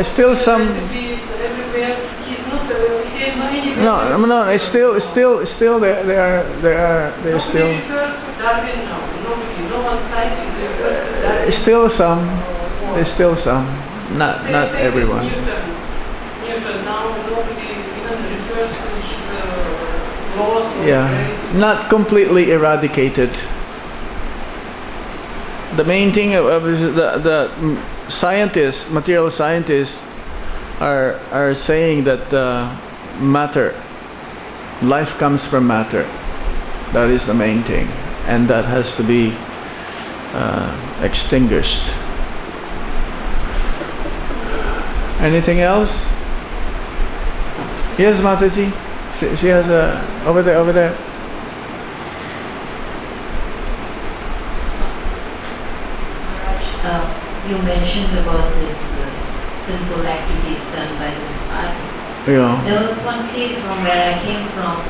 [SPEAKER 1] Still some.
[SPEAKER 2] Recipes everywhere. He's not. He has no any.
[SPEAKER 1] No. It's still there. They're still.
[SPEAKER 2] Nobody refers to Darwin now. Nobody. No one scientist refers to Darwin.
[SPEAKER 1] Still some. There's still some. Not everyone.
[SPEAKER 2] Newton now nobody even refers to his laws.
[SPEAKER 1] Yeah, not completely eradicated. The main thing of scientists, material scientists, are saying that matter, life comes from matter. That is the main thing, and that has to be extinguished. Anything else? Yes, Mataji. She has a over there.
[SPEAKER 3] You mentioned about this sinful activities done by the disciple.
[SPEAKER 1] Yeah.
[SPEAKER 3] There was one case from where I came from.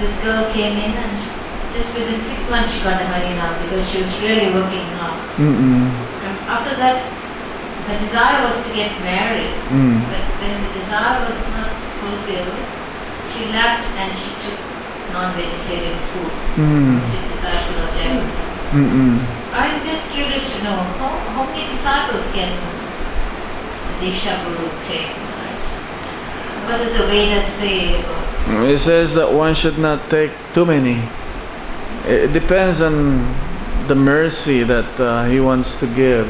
[SPEAKER 3] This girl came in and just within 6 months she got a Harinam because she was really working hard. And after that, the desire was to get married. But when the desire was not fulfilled, she left and she took non-vegetarian food. She decided to reject. I'm just curious to know how many disciples can Diksha Guru take? What does the Vedas say about?
[SPEAKER 1] It says that one should not take too many. It depends on the mercy that he wants to give.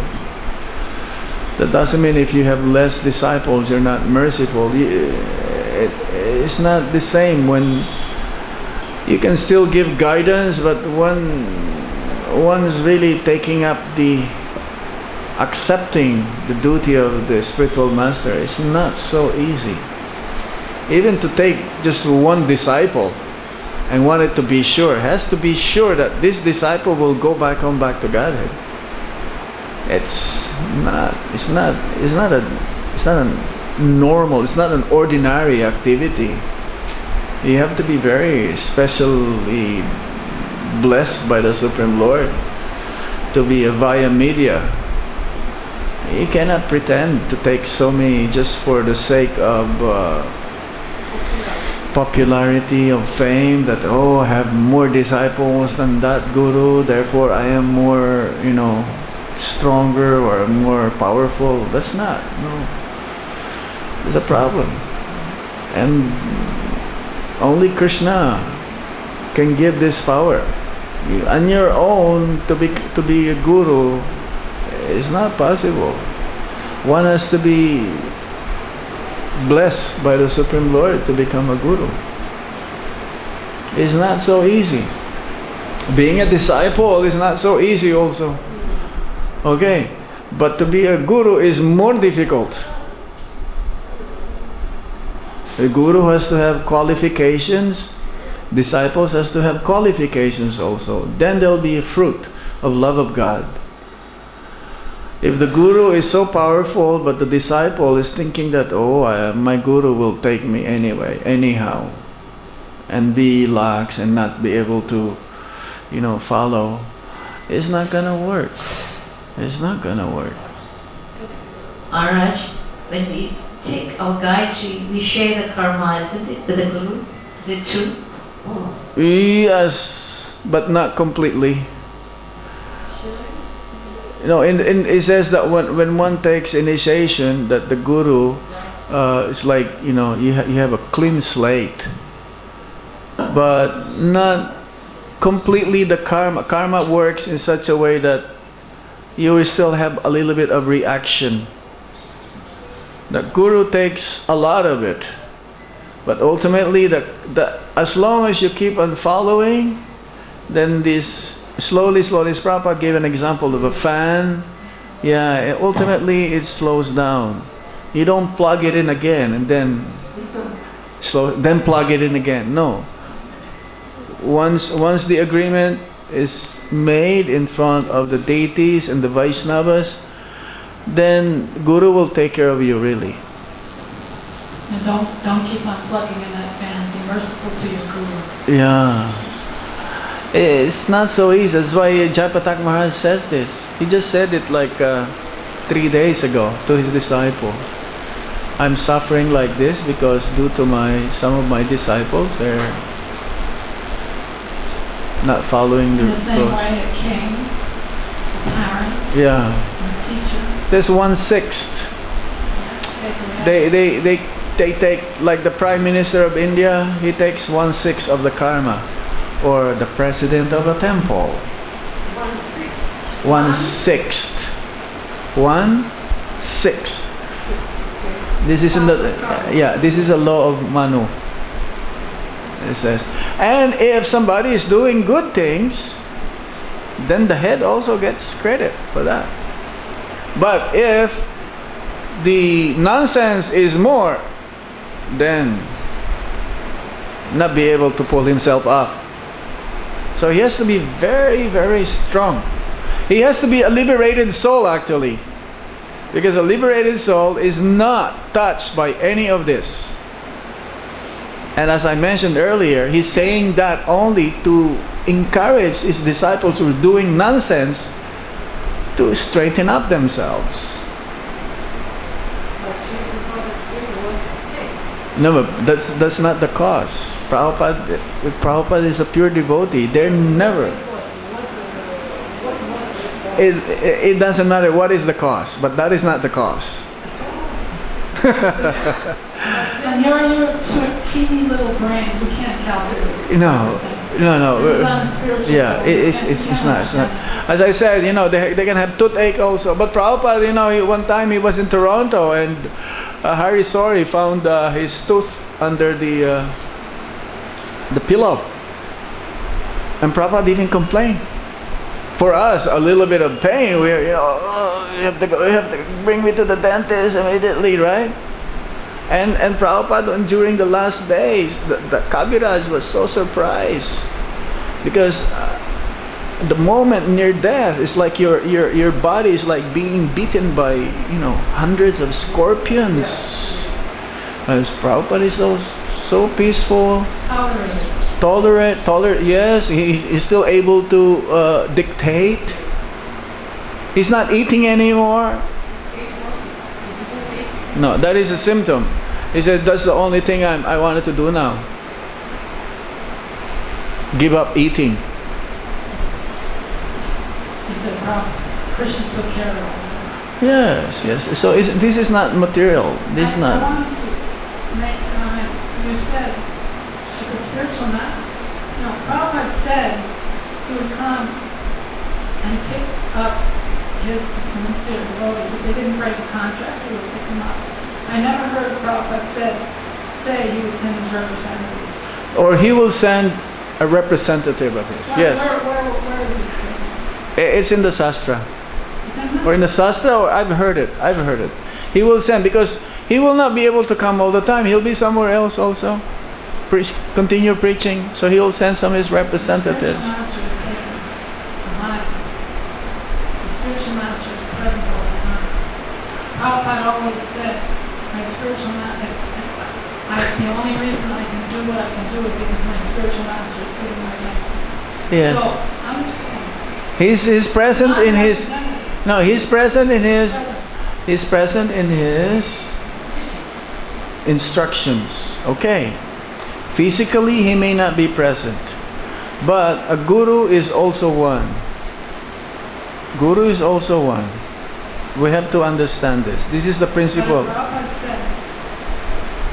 [SPEAKER 1] That doesn't mean if you have less disciples, you're not merciful. It's not the same when you can still give guidance, but one's really taking up the accepting the duty of the spiritual master. It's not so easy. Even to take just one disciple and want it to be sure, has to be sure that this disciple will go back to Godhead. It's not a normal, it's not an ordinary activity. You have to be very specially blessed by the Supreme Lord to be a via media. You cannot pretend to take so many just for the sake of popularity, of fame, that I have more disciples than that guru, therefore I am more, stronger or more powerful. That's not, no. There's a problem. And only Krishna can give this power. On your own, to be a guru is not possible. One has to be blessed by the Supreme Lord to become a guru. It's not so easy. Being a disciple is not so easy also. Okay, but to be a guru is more difficult. A guru has to have qualifications. Disciples has to have qualifications also. Then there will be a fruit of love of God. If the guru is so powerful, but the disciple is thinking that, my guru will take me anyway, anyhow, and be lax and not be able to, follow, it's not gonna work. It's not gonna work.
[SPEAKER 3] Maharaj, when we take our Gayatri, we share the karma, isn't it, with the guru? Is it true?
[SPEAKER 1] Yes, but not completely. It says that when one takes initiation, that the guru is like, you have a clean slate, but not completely. The karma works in such a way that you will still have a little bit of reaction. The guru takes a lot of it, but ultimately, as long as you keep on following, then this slowly, Prabhupada gave an example of a fan. Yeah, ultimately it slows down. You don't plug it in again and then plug it in again. No. Once the agreement is made in front of the deities and the Vaishnavas, then Guru will take care of you, really.
[SPEAKER 4] And don't keep on plugging in that fan. Be merciful to your guru.
[SPEAKER 1] Yeah. It's not so easy. That's why Jayapatak Maharaj says this. He just said it like 3 days ago to his disciple. I'm suffering like this because due to some of my disciples, they're not following the
[SPEAKER 4] In the same way it came, the parents,
[SPEAKER 1] yeah.
[SPEAKER 4] the teacher.
[SPEAKER 1] There's 1/6. They take, like the Prime Minister of India, he takes 1/6 of the karma. Or the president of a temple.
[SPEAKER 2] 1/6.
[SPEAKER 1] 1/6. 1 6. This is in the this is a law of Manu. It says, and if somebody is doing good things, then the head also gets credit for that. But if the nonsense is more, then not be able to pull himself up. So he has to be very, very strong. He has to be a liberated soul, actually, because a liberated soul is not touched by any of this. And as I mentioned earlier, he's saying that only to encourage his disciples who are doing nonsense to straighten up themselves. No, but that's not the cause. Prabhupada is a pure devotee. They're never. It doesn't matter what is the cause, but that is not the cause.
[SPEAKER 4] And your teeny little brain, you can't calculate.
[SPEAKER 1] No. Yeah, it's not. As I said, they can have toothache also. But Prabhupada, one time he was in Toronto and Hari Sori found his tooth under the pillow, and Prabhupada didn't complain. For us, a little bit of pain, we're you have to bring me to the dentist immediately, right? And Prabhupada, during the last days, the Kaviraj was so surprised, because the moment near death, it's like your body is like being beaten by hundreds of scorpions. As Prabhupada is so peaceful, tolerant. Yes, he's still able to dictate. He's not eating anymore. No, that is a symptom. He said, that's the only thing I wanted to do now. Give up eating.
[SPEAKER 4] He said, Krishna took care of it.
[SPEAKER 1] Yes. So this is not material. This is not.
[SPEAKER 4] I wanted to make a comment. You said, the spiritual master. Prabhupada said he would come and pick up his sincere devotee. If they didn't break the contract, he would pick them up. I never heard Prabhupada say he would send his representatives.
[SPEAKER 1] Or he will send a representative of his. Yes.
[SPEAKER 4] Where is it?
[SPEAKER 1] It's in the Sastra. Or in the Sastra, or I've heard it. He will send, because he will not be able to come all the time. He'll be somewhere else also. Continue preaching. So he will send some of his representatives.
[SPEAKER 4] Prabhupada always said, my spiritual master, the only reason I can do what I can do is because my spiritual master is sitting right next to me.
[SPEAKER 1] Yes.
[SPEAKER 4] So, understand.
[SPEAKER 1] He's present in his, no, he's present in his instructions. Okay. Physically, he may not be present. But a guru is also one. Guru is also one. We have to understand this. This is the principle.
[SPEAKER 4] Prabhupada said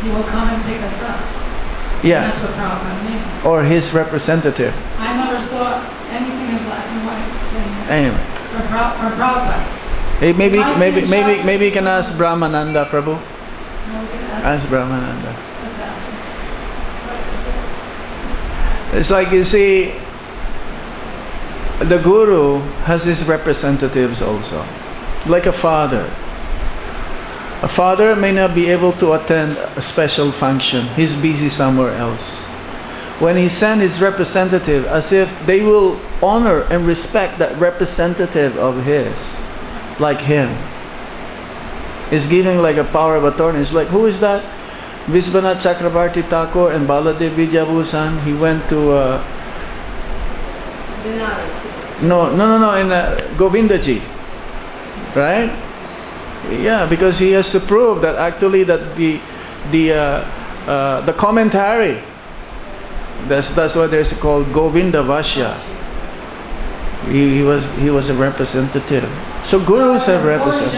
[SPEAKER 4] he will come and pick us up.
[SPEAKER 1] Yeah.
[SPEAKER 4] That's what Prabhupada means.
[SPEAKER 1] Or his representative.
[SPEAKER 4] I never saw anything in black and white saying that.
[SPEAKER 1] Anyway.
[SPEAKER 4] For Prabhupada.
[SPEAKER 1] Hey, maybe you can ask Brahmananda, Prabhu. Ask Brahmananda. It's like, you see, the guru has his representatives also. Like a father. A father may not be able to attend a special function. He's busy somewhere else. When he sends his representative, as if they will honor and respect that representative of his, like him. He's giving like a power of attorney. It's like, who is that? Vishwanath Chakrabarti Thakur and Baladev Vidyabhusan. He went to in Govindaji, right? Yeah, because he has to prove that actually that the commentary, that's what there's called Govinda Vashya. He was a representative. So gurus have representatives.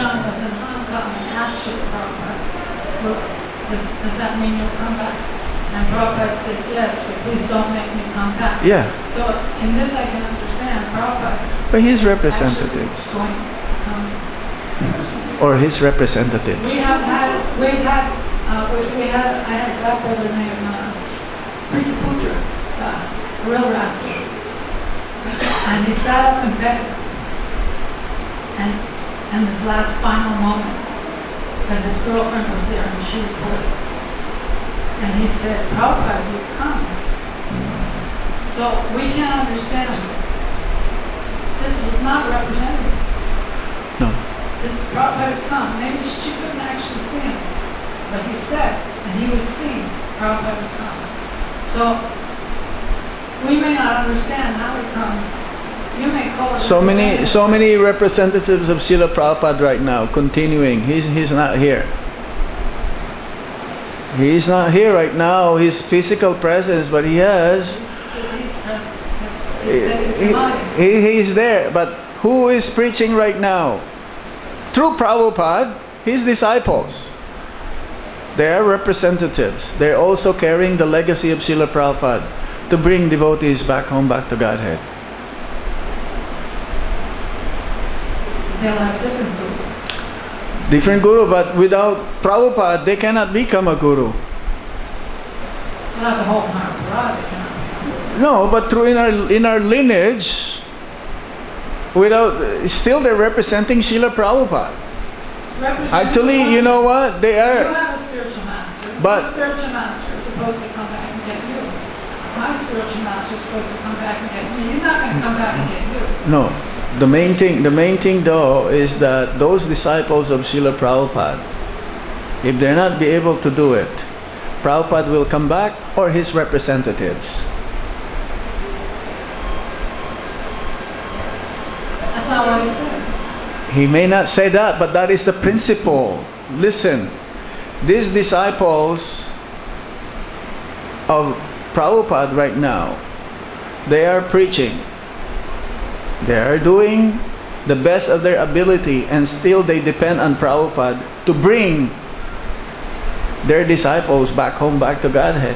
[SPEAKER 4] Does that mean you'll come back? And Prabhupada said, yes, but please don't make me come back.
[SPEAKER 1] Yeah.
[SPEAKER 4] So in this I can understand Prabhupada.
[SPEAKER 1] But his representatives.
[SPEAKER 4] Going to come personally.
[SPEAKER 1] or his representative.
[SPEAKER 4] I had a godbrother named Rita Putra, a real rascal. And he sat up in bed, and his last final moment, because his girlfriend was there and she was poor. And he said, Prabhupada would come. So we can't understand. This was not representative.
[SPEAKER 1] No.
[SPEAKER 4] This Prabhupada would come. Maybe she couldn't actually see him. But he said, and he was seen, Prabhupada would come. So we may not understand how it comes. You may call it
[SPEAKER 1] So many representatives of Srila Prabhupada right now, continuing. He's not here. He's not here right now, his physical presence, but he has. He's there, but who is preaching right now? Through Prabhupada, his disciples. They are representatives. They're also carrying the legacy of Srila Prabhupada to bring devotees back home, back to Godhead.
[SPEAKER 4] They'll have different guru.
[SPEAKER 1] Different guru, but without Prabhupada, they cannot become a guru.
[SPEAKER 4] Not the whole Maharaj.
[SPEAKER 1] No, but through in our lineage, still they're representing Srila Prabhupada. Actually, you know what? They
[SPEAKER 4] You
[SPEAKER 1] are.
[SPEAKER 4] have a spiritual master.
[SPEAKER 1] But-
[SPEAKER 4] Your spiritual master is supposed to come back and get you. My spiritual master is supposed to come back and get me. He's not going to come back and get you.
[SPEAKER 1] No. The main thing though is that those disciples of Srila Prabhupada, if they're not be able to do it, Prabhupada will come back or his representatives.
[SPEAKER 4] That's not what he said.
[SPEAKER 1] He may not say that, but that is the principle. Listen, these disciples of Prabhupada right now, they are preaching. They are doing the best of their ability, and still they depend on Prabhupada to bring their disciples back home, back to Godhead.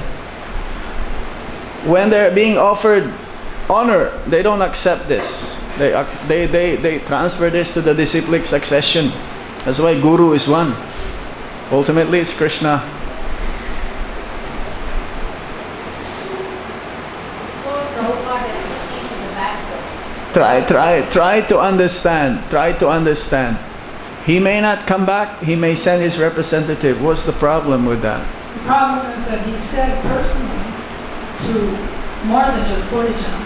[SPEAKER 1] When they're being offered honor, they don't accept this. They transfer this to the disciplic succession. That's why Guru is one. Ultimately, it's Krishna. Try to understand. Try to understand. He may not come back. He may send his representative. What's the problem with that?
[SPEAKER 4] The problem is that he said personally to more than just Bodhijana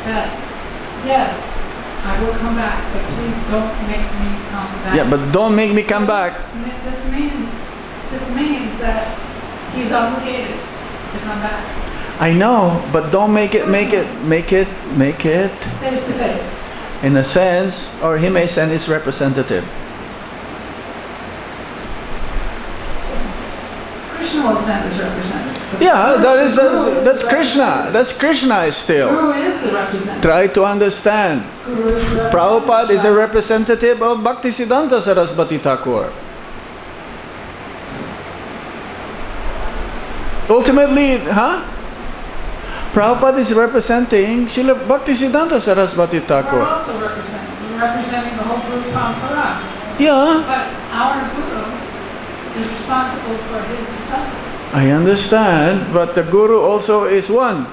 [SPEAKER 4] that, yes, I will come back, but please don't make me come back.
[SPEAKER 1] Yeah, but don't make me come back.
[SPEAKER 4] This means that he's obligated to come back.
[SPEAKER 1] I know, but don't make it
[SPEAKER 4] Face to face.
[SPEAKER 1] in a sense, or he may send his representative.
[SPEAKER 4] Krishna will send his representative.
[SPEAKER 1] Yeah, that's Krishna. That's Krishna still.
[SPEAKER 4] Guru is the representative.
[SPEAKER 1] Try to understand.
[SPEAKER 4] Guru is the
[SPEAKER 1] Prabhupada is a
[SPEAKER 4] representative.
[SPEAKER 1] representative of Bhaktisiddhanta Saraswati Thakur. Ultimately, Prabhupada is representing Srila Bhaktisiddhanta Saraswati
[SPEAKER 4] We're
[SPEAKER 1] Thakur.
[SPEAKER 4] also representing the whole Guru Parampara.
[SPEAKER 1] Yeah,
[SPEAKER 4] But our Guru is responsible for his disciples.
[SPEAKER 1] I understand, but the Guru also is one.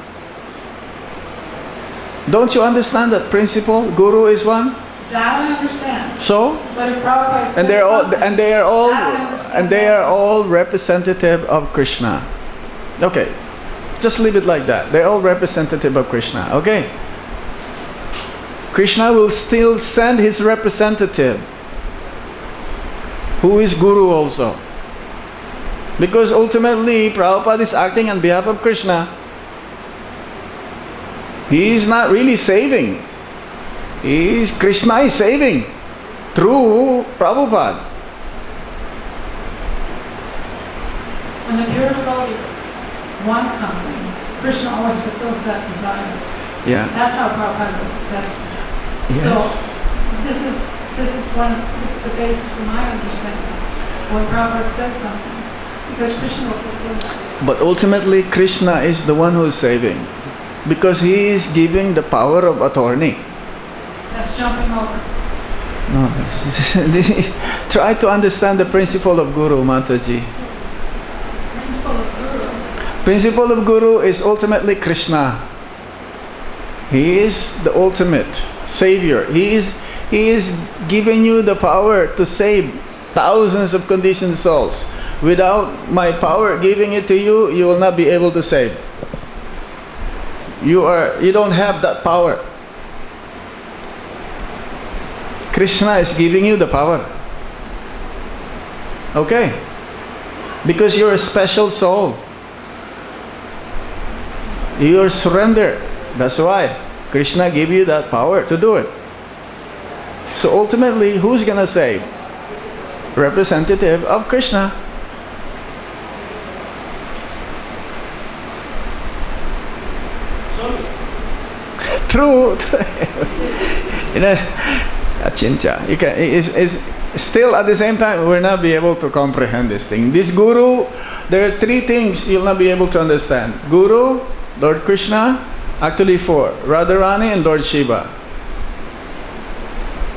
[SPEAKER 1] Don't you understand that principle? Guru is one.
[SPEAKER 4] That I understand.
[SPEAKER 1] So,
[SPEAKER 4] But if Prabhupada
[SPEAKER 1] and they are all representative of Krishna. Okay, just leave it like that. They're all representative of Krishna. Okay. Krishna will still send his representative, who is Guru also. Because ultimately, Prabhupada is acting on behalf of Krishna. He is not really saving. Krishna is saving through Prabhupada.
[SPEAKER 4] when the pure devotee wants something, Krishna always fulfills that desire.
[SPEAKER 1] Yeah.
[SPEAKER 4] That's how Prabhupada was successful.
[SPEAKER 1] Yes.
[SPEAKER 4] So this is the basis for my understanding when Prabhupada says something, because Krishna will fulfill that.
[SPEAKER 1] But ultimately, Krishna is the one who is saving, because he is giving the power of attorney.
[SPEAKER 4] That's jumping over.
[SPEAKER 1] No. Try to understand the principle of Guru, Mataji.
[SPEAKER 4] Principle of Guru.
[SPEAKER 1] Principle of Guru is ultimately Krishna. He is the ultimate savior. He is giving you the power to save thousands of conditioned souls. Without my power giving it to you, you will not be able to save. You don't have that power. Krishna is giving you the power. Okay? Because you're a special soul. You're surrendered. That's why Krishna gave you that power to do it. So ultimately, who's gonna save? Representative of Krishna. True. Achintya. It's still at the same time, we'll not be able to comprehend this thing. This Guru, there are three things you'll not be able to understand. Guru, Lord Krishna, actually four. Radharani and Lord Shiva.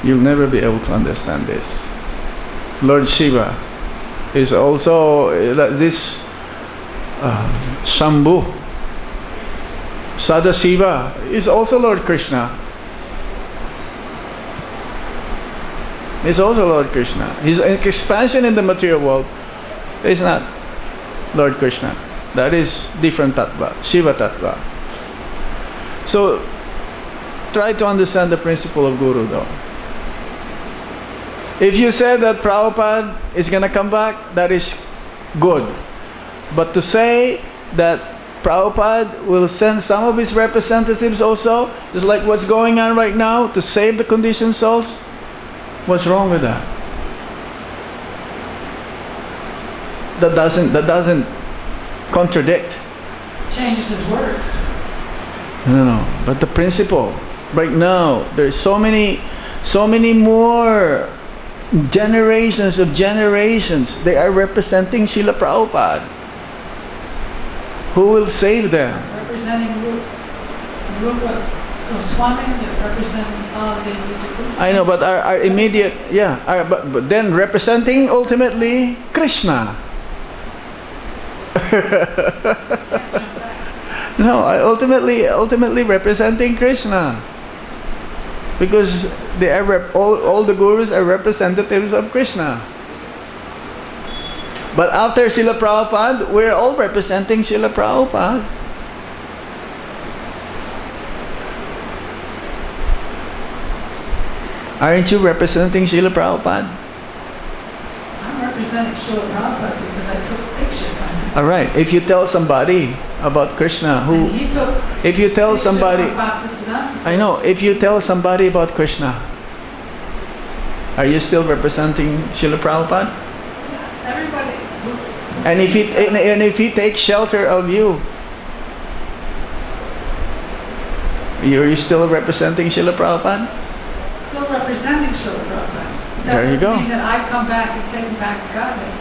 [SPEAKER 1] You'll never be able to understand this. Lord Shiva is also this Shambhu. Sadasiva is also Lord Krishna. Is also Lord Krishna. His expansion in the material world is not Lord Krishna. That is different tattva, Shiva tattva. So try to understand the principle of Guru though. If you said that Prabhupada is going to come back, that is good. But to say that Prabhupada will send some of his representatives also, just like what's going on right now, to save the conditioned souls, what's wrong with that? That doesn't contradict.
[SPEAKER 4] Changes his words.
[SPEAKER 1] No. But the principle, right now, there's so many more generations of generations. They are representing Srila Prabhupada. Who will save them?
[SPEAKER 4] Representing Rupa Goswami, they're representing the
[SPEAKER 1] I know, but our immediate, but then representing ultimately Krishna. No, ultimately representing Krishna. Because they are all the gurus are representatives of Krishna. But after Srila Prabhupada, we're all representing Srila Prabhupada. Aren't you representing Srila Prabhupada?
[SPEAKER 4] I'm representing Srila Prabhupada because I took pictures of him.
[SPEAKER 1] Alright, if you tell somebody about Krishna,
[SPEAKER 4] And he took
[SPEAKER 1] if you tell
[SPEAKER 4] pictures
[SPEAKER 1] somebody,
[SPEAKER 4] of Bhaktisiddhanta.
[SPEAKER 1] I know, if you tell somebody about Krishna, are you still representing Srila Prabhupada?
[SPEAKER 4] Everybody.
[SPEAKER 1] And if he takes shelter of you, you're still representing Srila Prabhupada?
[SPEAKER 4] Still representing Srila Prabhupada.
[SPEAKER 1] There you go.
[SPEAKER 4] That doesn't mean that I come back and take him back to Godhead.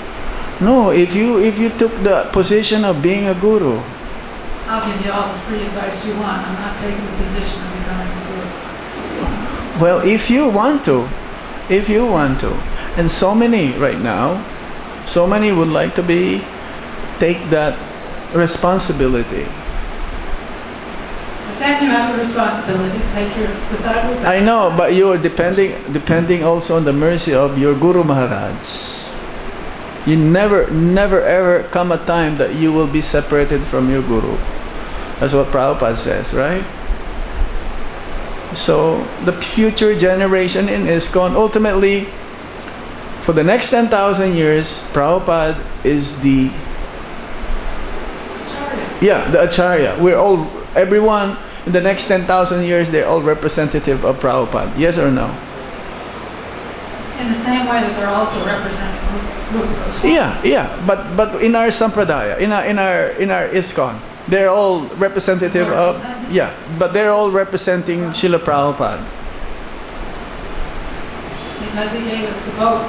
[SPEAKER 1] No, if you took the position of being a guru,
[SPEAKER 4] I'll give you all the free advice you want. I'm not taking the position of becoming a guru.
[SPEAKER 1] well, if you want to, and so many right now, so many would like to take that responsibility.
[SPEAKER 4] But then you have a responsibility to take your disciples back.
[SPEAKER 1] I know, but you are depending also on the mercy of your Guru Maharaj. You never ever come a time that you will be separated from your Guru. That's what Prabhupada says, right? So the future generation in ISKCON, ultimately, for the next 10,000 years, Prabhupada is the Acharya. Everyone in the next 10,000 years, they're all representative of Prabhupada. Yes or no?
[SPEAKER 4] In the same way that they're also representing Rupa Goswami.
[SPEAKER 1] Yeah. But in our sampradaya, in our ISKCON, they're all representative of but they're all representing Srila Prabhupada.
[SPEAKER 4] Because he gave us the boat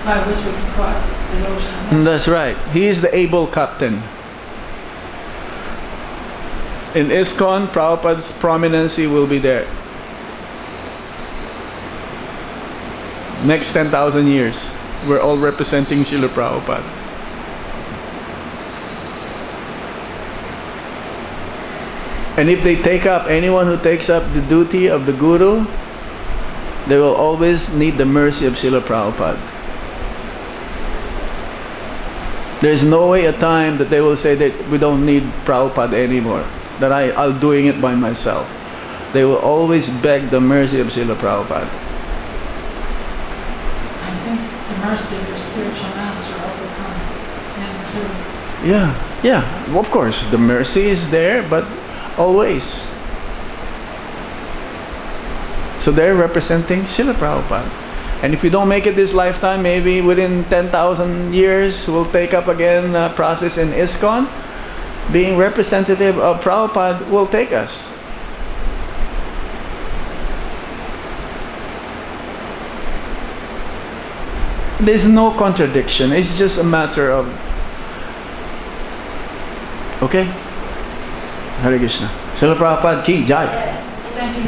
[SPEAKER 4] by which we can cross the ocean.
[SPEAKER 1] That's right. He is the able captain. In ISKCON, Prabhupada's prominency will be there. Next 10,000 years, we're all representing Srila Prabhupada. And if they take up, anyone who takes up the duty of the Guru, they will always need the mercy of Srila Prabhupada. There's no way a time that they will say that we don't need Prabhupada anymore, that I'll doing it by myself. They will always beg the mercy of Srila Prabhupada.
[SPEAKER 4] I think the mercy of your spiritual master also comes into.
[SPEAKER 1] Yeah, of course, the mercy is there, but always. So they're representing Srila Prabhupada. And if we don't make it this lifetime, maybe within 10,000 years, we'll take up again a process in ISKCON. Being representative of Prabhupada will take us. There's no contradiction. It's just a matter of... Okay? Hare Krishna. Srila Prabhupada ki jai.
[SPEAKER 4] Thank you.